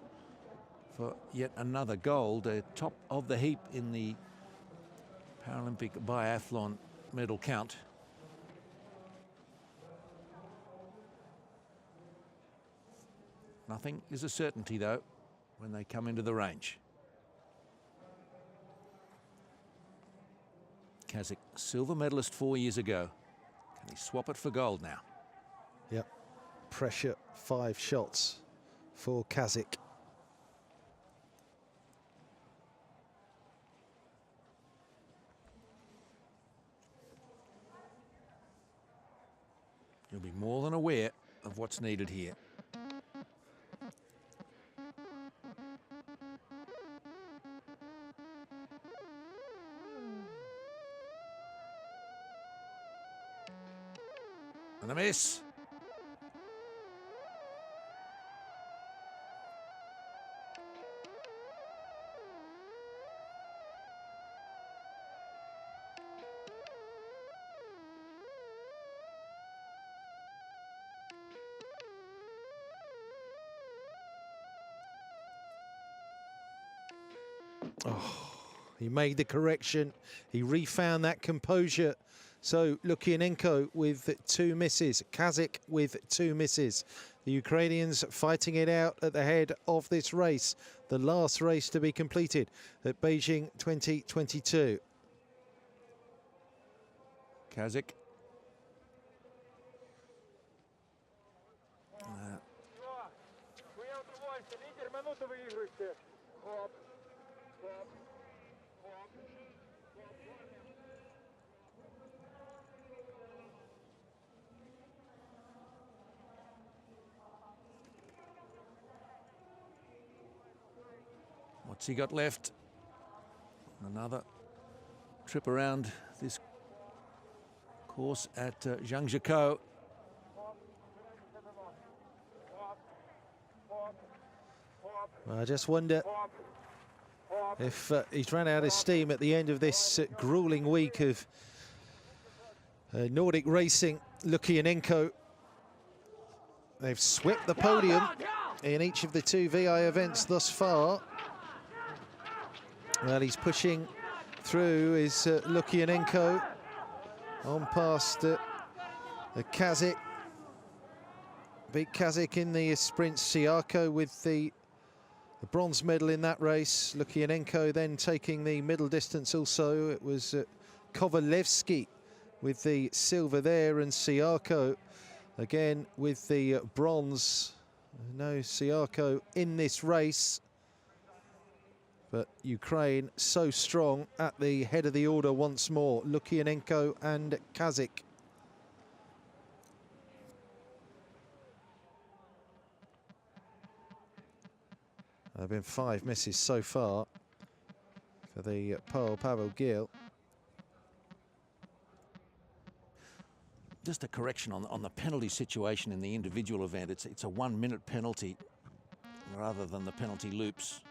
for yet another gold, top of the heap in the Paralympic biathlon medal count. Nothing is a certainty, though, when they come into the range. Kazakh, silver medalist 4 years ago. Can he swap it for gold now? Yep, pressure 5 shots for Kazakh. You'll be more than aware of what's needed here. And a miss. Oh, he made the correction. He refound that composure So Lukianenko with 2 misses, Kazakh with 2 misses. The Ukrainians fighting it out at the head of this race, the last race to be completed at Beijing 2022. Kazakh. What's he got left? Another trip around this course at Zhangjiakou. I just wonder if he's run out of steam at the end of this grueling week of Nordic racing. Lukianenko, they've swept the podium in each of the 2 VI events thus far. Well, he's pushing through is Lukianenko on past the Kazakh. Beat Kazakh in the sprint. Siarko with the bronze medal in that race. Lukianenko then taking the middle distance also. It was Kovalevsky with the silver there, and Siarko again with the bronze. No Siarko in this race. But Ukraine so strong at the head of the order once more. Lukianenko and Kazakh. There have been 5 misses so far for the Pavel Gil. Just a correction on the penalty situation in the individual event. It's a 1-minute penalty rather than the penalty loops.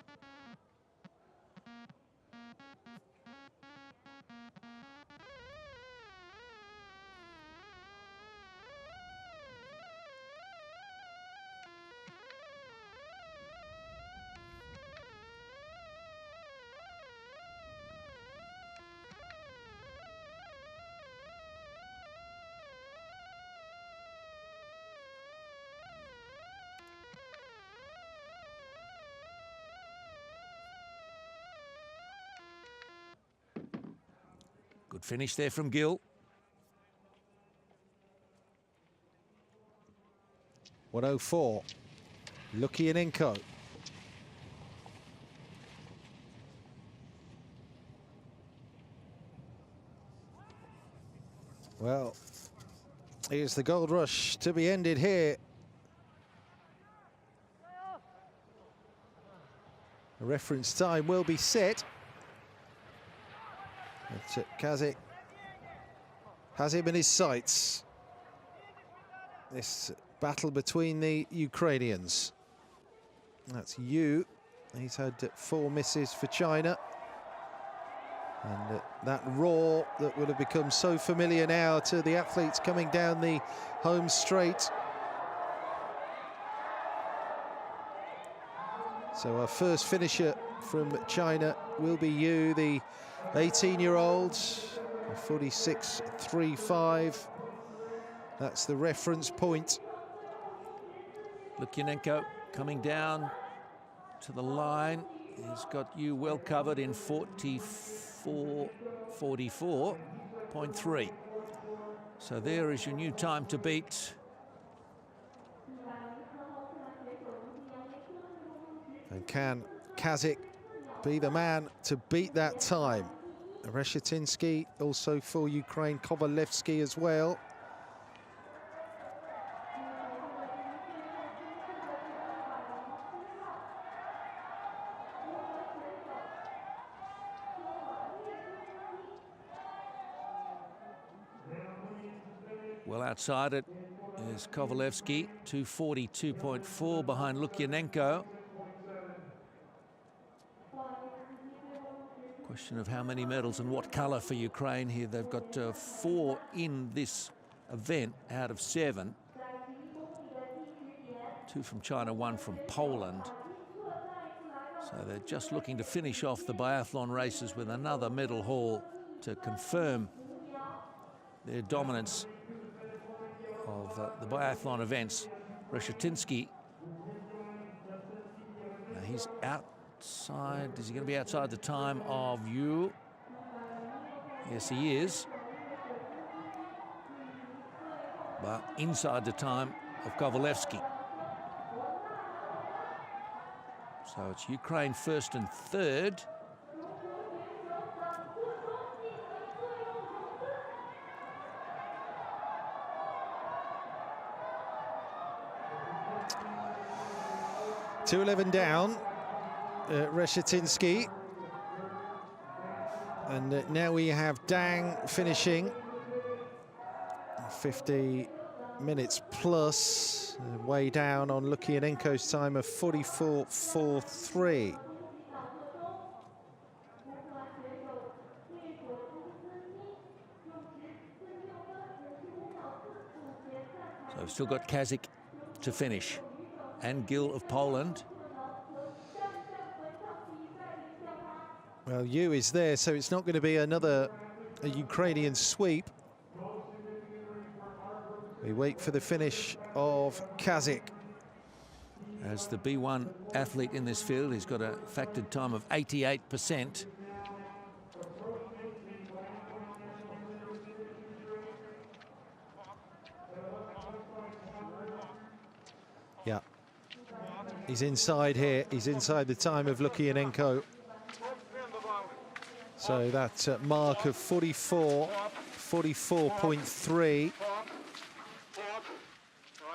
Good finish there from Gil. 104. Lukianenko. Well, here's the gold rush to be ended here. The reference time will be set. But Kazakh has him in his sights. This battle between the Ukrainians. That's Yu. He's had 4 misses for China. And that roar that would have become so familiar now to the athletes coming down the home straight. So our first finisher from China will be Yu, the 18-year-old, 46.35. That's the reference point. Lukianenko coming down to the line. He's got Yu well covered in 44.3. So there is your new time to beat. And can Kazakh be the man to beat that time? Reshetinsky also for Ukraine, Kovalevsky as well. Well outside it is Kovalevsky, 242.4 behind Lukianenko. Question of how many medals and what colour for Ukraine here. They've got 4 in this event out of 7. 2 from China, 1 from Poland. So they're just looking to finish off the biathlon races with another medal haul to confirm their dominance of the biathlon events. Reshetinsky, now he's outside. Is he going to be outside the time of you? Yes, he is. But inside the time of Kovalevsky. So it's Ukraine first and third. .211 down, Reshetinsky. And now we have Dang finishing 50 minutes plus, way down on Lukianenko's time of 44.43. So we've still got Kazakh to finish, and Gill of Poland. Well, Yu is there, so it's not going to be a Ukrainian sweep. We wait for the finish of Kazakh. As the B1 athlete in this field, he's got a factored time of 88%. Yeah, he's inside here. He's inside the time of Lukianenko. So that mark of 44.3.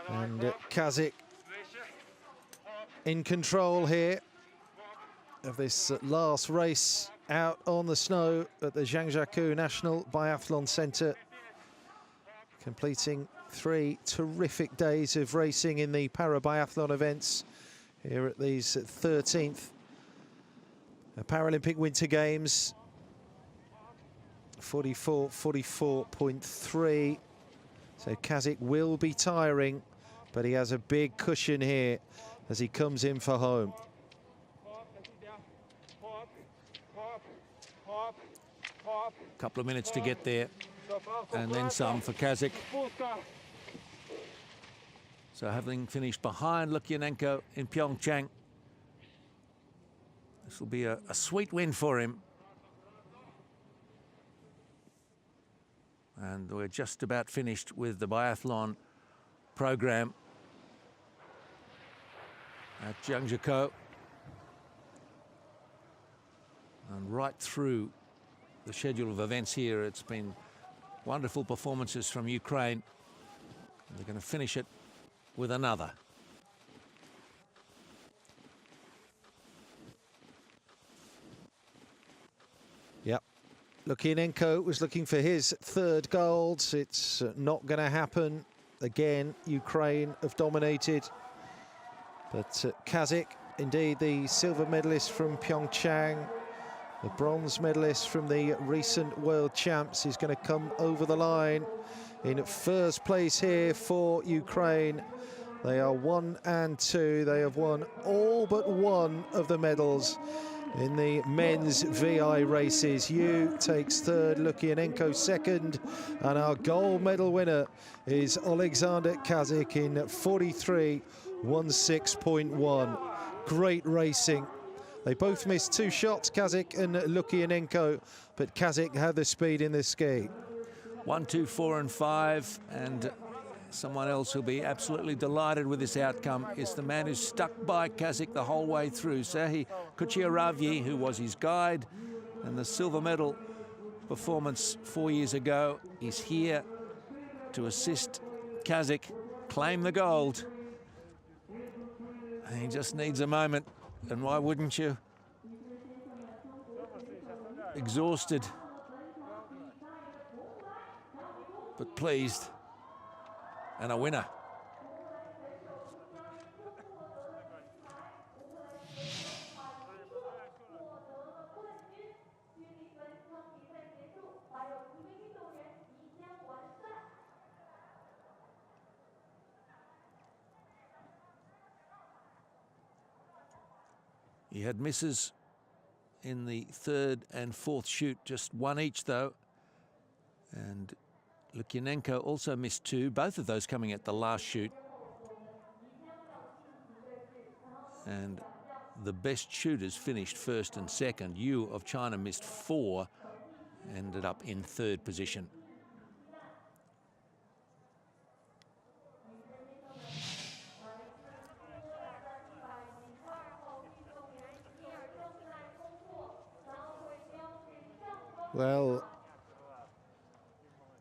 And Kazakh in control here of this last race out on the snow at the Zhangjiakou National Biathlon Centre, completing 3 terrific days of racing in the para-biathlon events here at these 13th Paralympic Winter Games. 44.3. So Kazakh will be tiring, but he has a big cushion here as he comes in for home. Couple of minutes to get there, and then some for Kazakh. So having finished behind Lukianenko in Pyeongchang, this will be a sweet win for him. And we're just about finished with the biathlon program at Zhangjiakou. And right through the schedule of events here, it's been wonderful performances from Ukraine. They're going to finish it with another. Yep. Lukianenko was looking for his third gold. It's not going to happen. Again, Ukraine have dominated. But Kazakh, indeed the silver medalist from Pyeongchang, the bronze medalist from the recent world champs, is going to come over the line in first place here for Ukraine. They are 1 and 2. They have won all but one of the medals in the men's VI races. Yu takes third, Lukianenko second, and our gold medal winner is Alexander Kazakh in 43.16.1. Great racing. They both missed 2 shots, Kazakh and Lukianenko, but Kazakh had the speed in this ski. 1, 2, 4 and 5, and someone else who'll be absolutely delighted with this outcome is the man who's stuck by Kazakh the whole way through, Serhiy Kucherovyi, who was his guide, and the silver medal performance 4 years ago is here to assist Kazakh claim the gold. And he just needs a moment, and why wouldn't you? Exhausted, but pleased, and a winner. He had misses in the third and fourth shoot, just one each though. And Lukyanenko also missed 2, both of those coming at the last shoot. And the best shooters finished first and second. Yu of China missed 4, ended up in 3rd position. Well,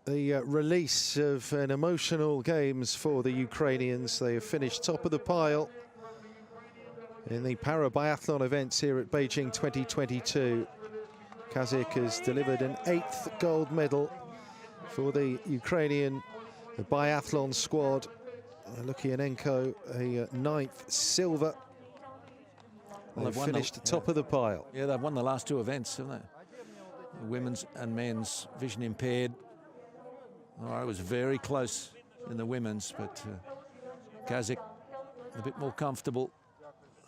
the release of an emotional games for the Ukrainians. They have finished top of the pile in the Parabiathlon events here at Beijing 2022. Kazakh has delivered an 8th gold medal for the Ukrainian biathlon squad. Lukyanenko a 9th silver. Well, they've finished top of the pile. Yeah, they've won the last 2 events, haven't they? Women's and men's vision impaired. Oh, it was very close in the women's, but Kazakh a bit more comfortable.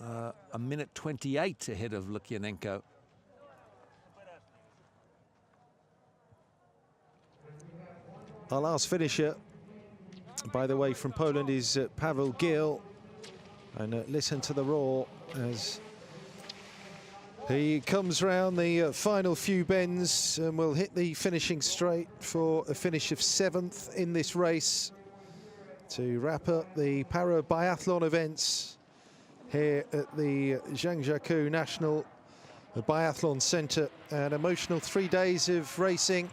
A minute 28 ahead of Lukyanenko. Our last finisher, by the way, from Poland is Paweł Gil. And listen to the roar as he comes round the final few bends and will hit the finishing straight for a finish of 7th in this race to wrap up the Parabiathlon events here at the Zhangjiakou National Biathlon Centre. An emotional 3 days of racing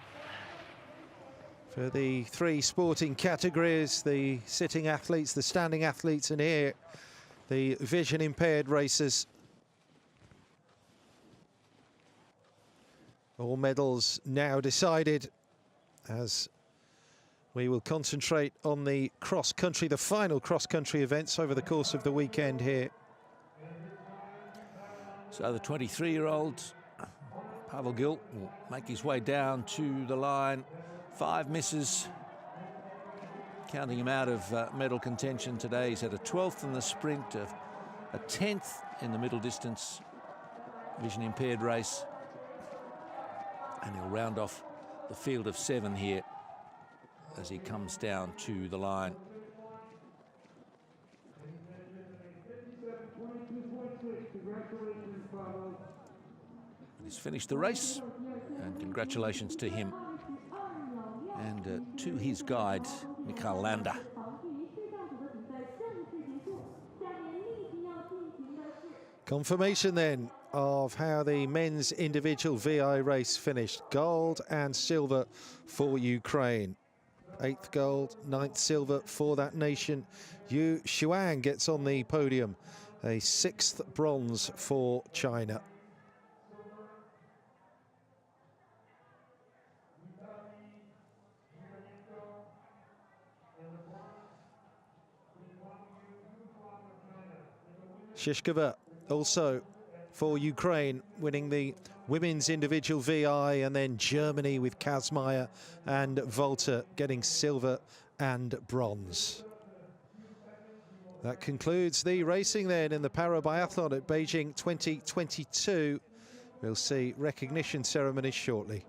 for the 3 sporting categories, the sitting athletes, the standing athletes, and here the vision impaired racers. All medals now decided as we will concentrate on the cross-country, the final cross-country events over the course of the weekend here. So the 23-year-old Paweł Gil will make his way down to the line. 5 misses, counting him out of medal contention today. He's had a 12th in the sprint, a 10th in the middle distance vision impaired race. And he'll round off the field of 7 here as he comes down to the line. He's finished the race, and congratulations to him and to his guide, Mikhail Landa. Confirmation then of how the men's individual VI race finished. Gold and silver for Ukraine. 8th gold, 9th silver for that nation. Yu Xuan gets on the podium. A 6th bronze for China. Shishkova also for Ukraine, winning the women's individual VI, and then Germany with Kazmaier and Volter getting silver and bronze. That concludes the racing then in the Parabiathlon at Beijing 2022. We'll see recognition ceremonies shortly.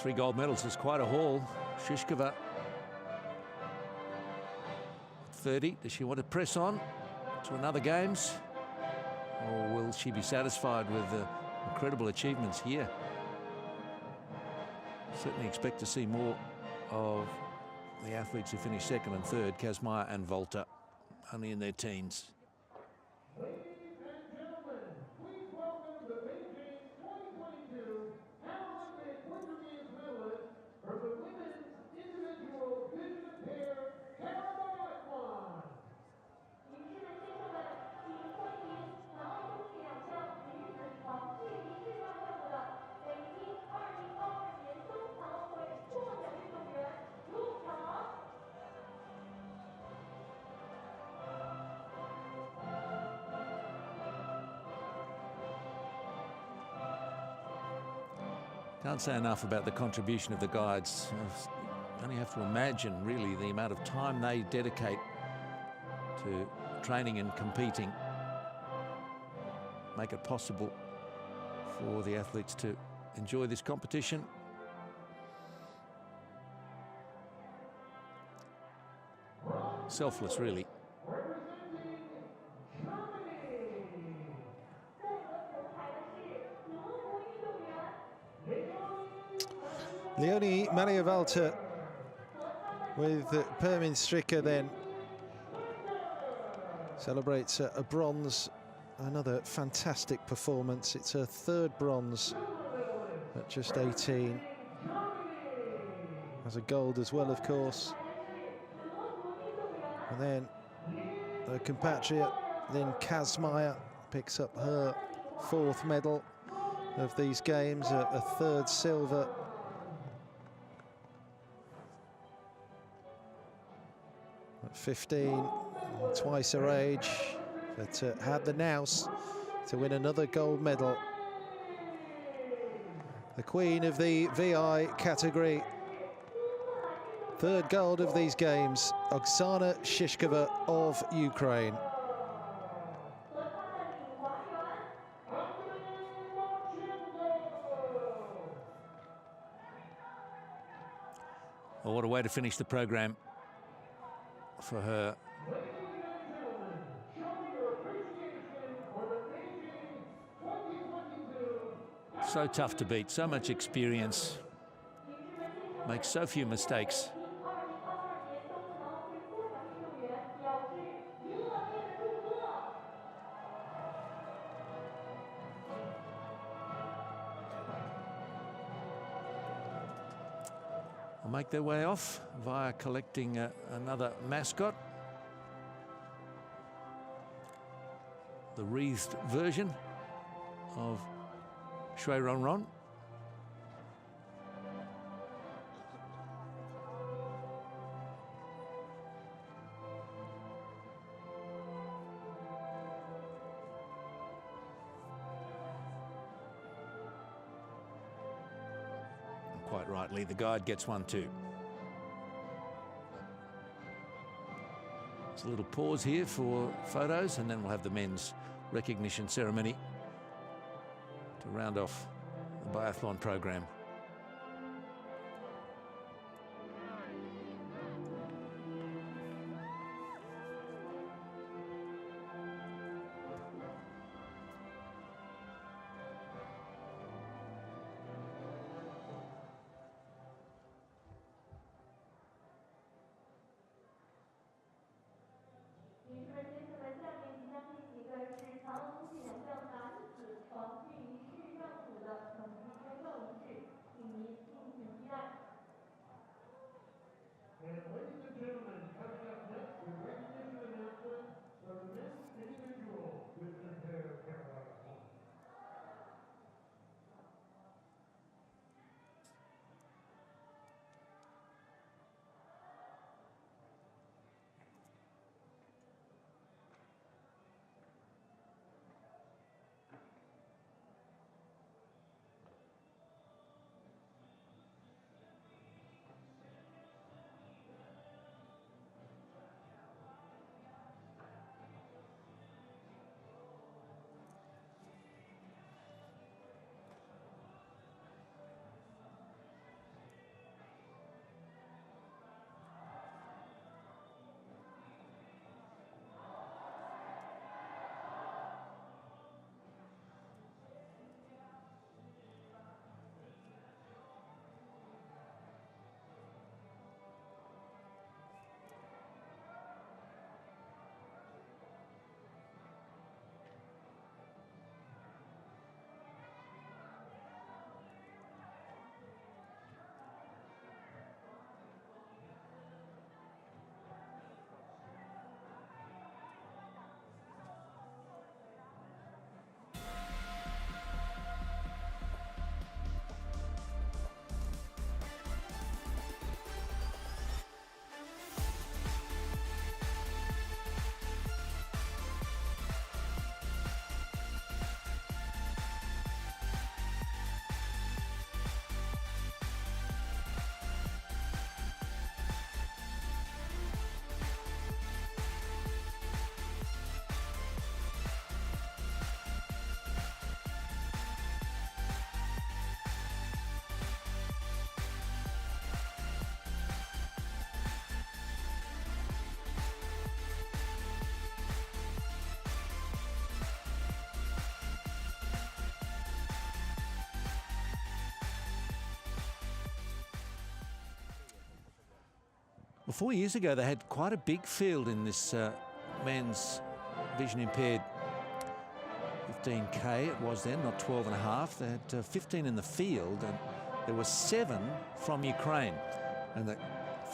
3 gold medals is quite a haul. Shishkova, 30. Does she want to press on to another games? Or will she be satisfied with the incredible achievements here? Certainly expect to see more of the athletes who finished second and third, Kazmaier and Volta, only in their teens. Ladies and gentlemen, please welcome the Beijing 2022 Paralympic Winter Games medalist for the women's individual vision impaired Paralympic. 女士们、先生们，请欢迎残奥冬季2项女子长距离示范项目的北京2022年冬残奥会获奖运动员入场。Can't say enough about the contribution of the guides. You only have to imagine, really, the amount of time they dedicate to training and competing. Make it possible for the athletes to enjoy this competition. Selfless, really. Leonie Maria-Walter with Permin Stricker then celebrates a bronze. Another fantastic performance. It's her 3rd bronze at just 18. Has a gold as well, of course. And then her compatriot, Lynn Kazmaier, picks up her 4th medal of these games, a 3rd silver. At 15, twice her age, but had the nous to win another gold medal. The queen of the VI category. 3rd gold of these games, Oksana Shishkova of Ukraine. Well, what a way to finish the program for her. So tough to beat, so much experience, makes so few mistakes. Will make their way off via collecting another mascot. The wreathed version of Shui Ronron. Quite rightly, the guide gets one too. There's a little pause here for photos, and then we'll have the men's recognition ceremony to round off the biathlon program. And ladies and gentlemen, coming up next, the recognition announcement for the men's individual vision impaired Paralympic. Well, 4 years ago, they had quite a big field in this men's vision impaired 15K. It was then, not 12 and a half. They had 15 in the field, and there were 7 from Ukraine. And they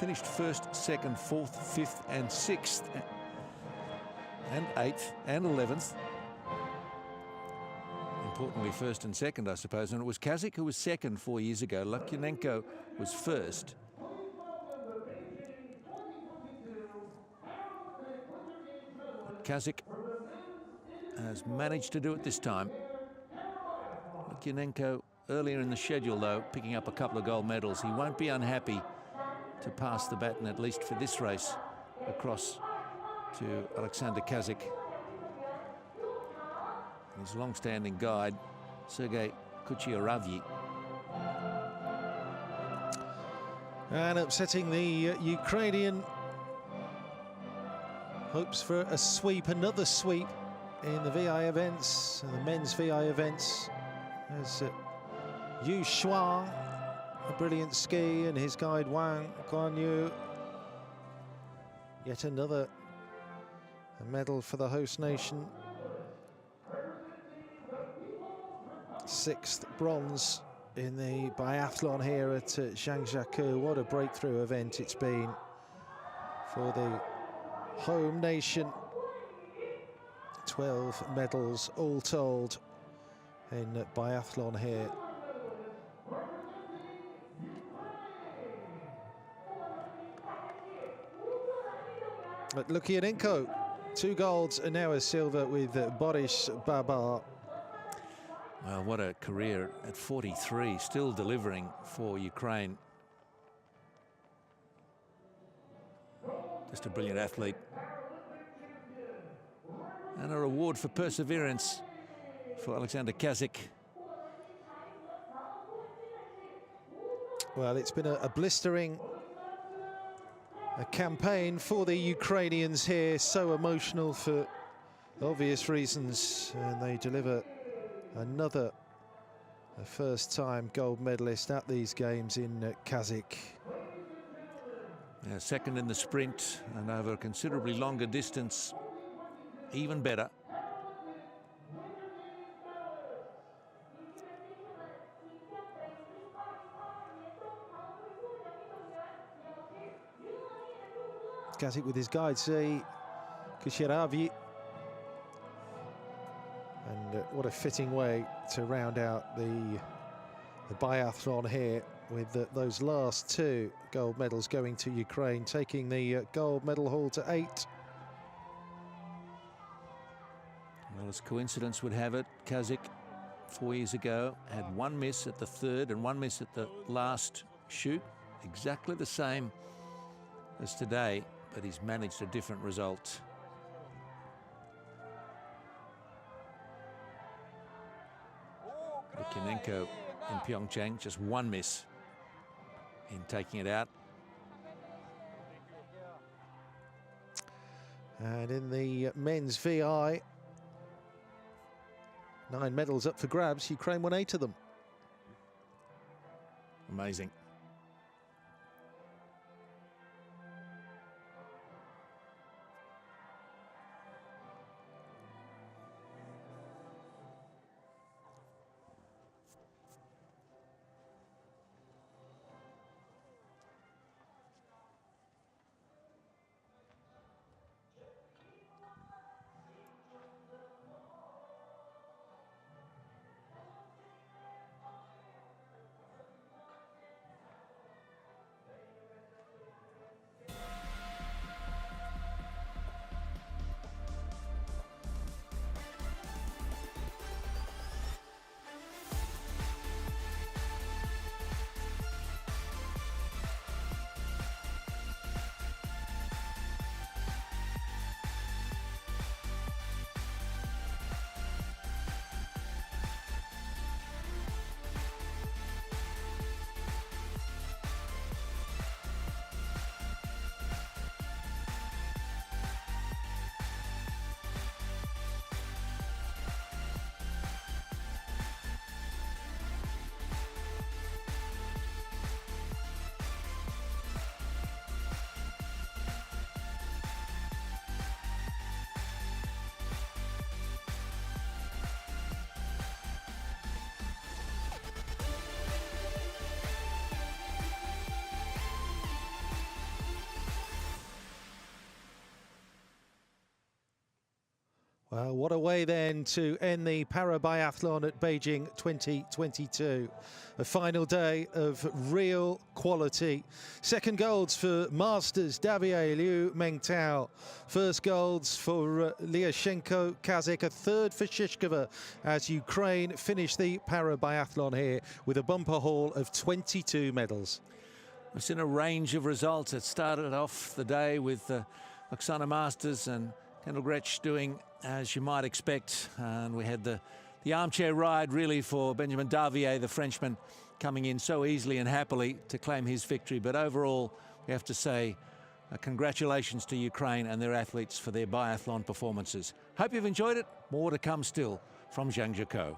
finished 1st, 2nd, 4th, 5th, and 6th, and 8th, and 11th. Importantly, 1st and 2nd, I suppose. And it was Kazakh who was 2nd 4 years ago. Lukyanenko was 1st. Kazakh has managed to do it this time. Lukyanenko earlier in the schedule, though, picking up a couple of gold medals. He won't be unhappy to pass the baton, at least for this race, across to Alexander Kazakh. His long-standing guide, Sergei Kuchyaravyi. And upsetting the Ukrainian hopes for a sweep, another sweep in the VI events, the men's VI events, as Yu Shuang, a brilliant ski, and his guide Wang Guanyu. Yet another medal for the host nation. 6th bronze in the biathlon here at Zhangjiakou. What a breakthrough event it's been for the home nation. 12 medals all told in biathlon here. But Lukyanenko, 2 golds and now a silver with Boris Babar. Well, what a career at 43, still delivering for Ukraine. Just a brilliant athlete. And a reward for perseverance for Alexander Kazakh. Well, it's been a blistering campaign for the Ukrainians here, so emotional for obvious reasons, and they deliver another first-time gold medalist at these games in Kazakh. Yeah, 2nd in the sprint and over a considerably longer distance, even better. Kazakh with his guide, Kuchyaravyi. And what a fitting way to round out the biathlon here, with those last 2 gold medals going to Ukraine, taking the gold medal haul to 8. Well, as coincidence would have it, Kazakh 4 years ago had 1 miss at the 3rd and 1 miss at the last shoot. Exactly the same as today, but he's managed a different result. Lukyanenko in Pyeongchang, just 1 miss in taking it out. And in the men's VI, 9 medals up for grabs. Ukraine won 8 of them. Amazing. Well, what a way then to end the Parabiathlon at Beijing 2022. A final day of real quality. Second golds for Masters, Davier, Liu Mengtao. First golds for Lyashenko, Kazakh. A third for Shishkova as Ukraine finished the Parabiathlon here with a bumper haul of 22 medals. We've seen a range of results. It started off the day with Oksana Masters and Kendall Gretsch doing as you might expect, and we had the armchair ride really for Benjamin Davier, the Frenchman, coming in so easily and happily to claim his victory. But overall, we have to say congratulations to Ukraine and their athletes for their biathlon performances. Hope you've enjoyed it. More to come still from Zhangjiakou.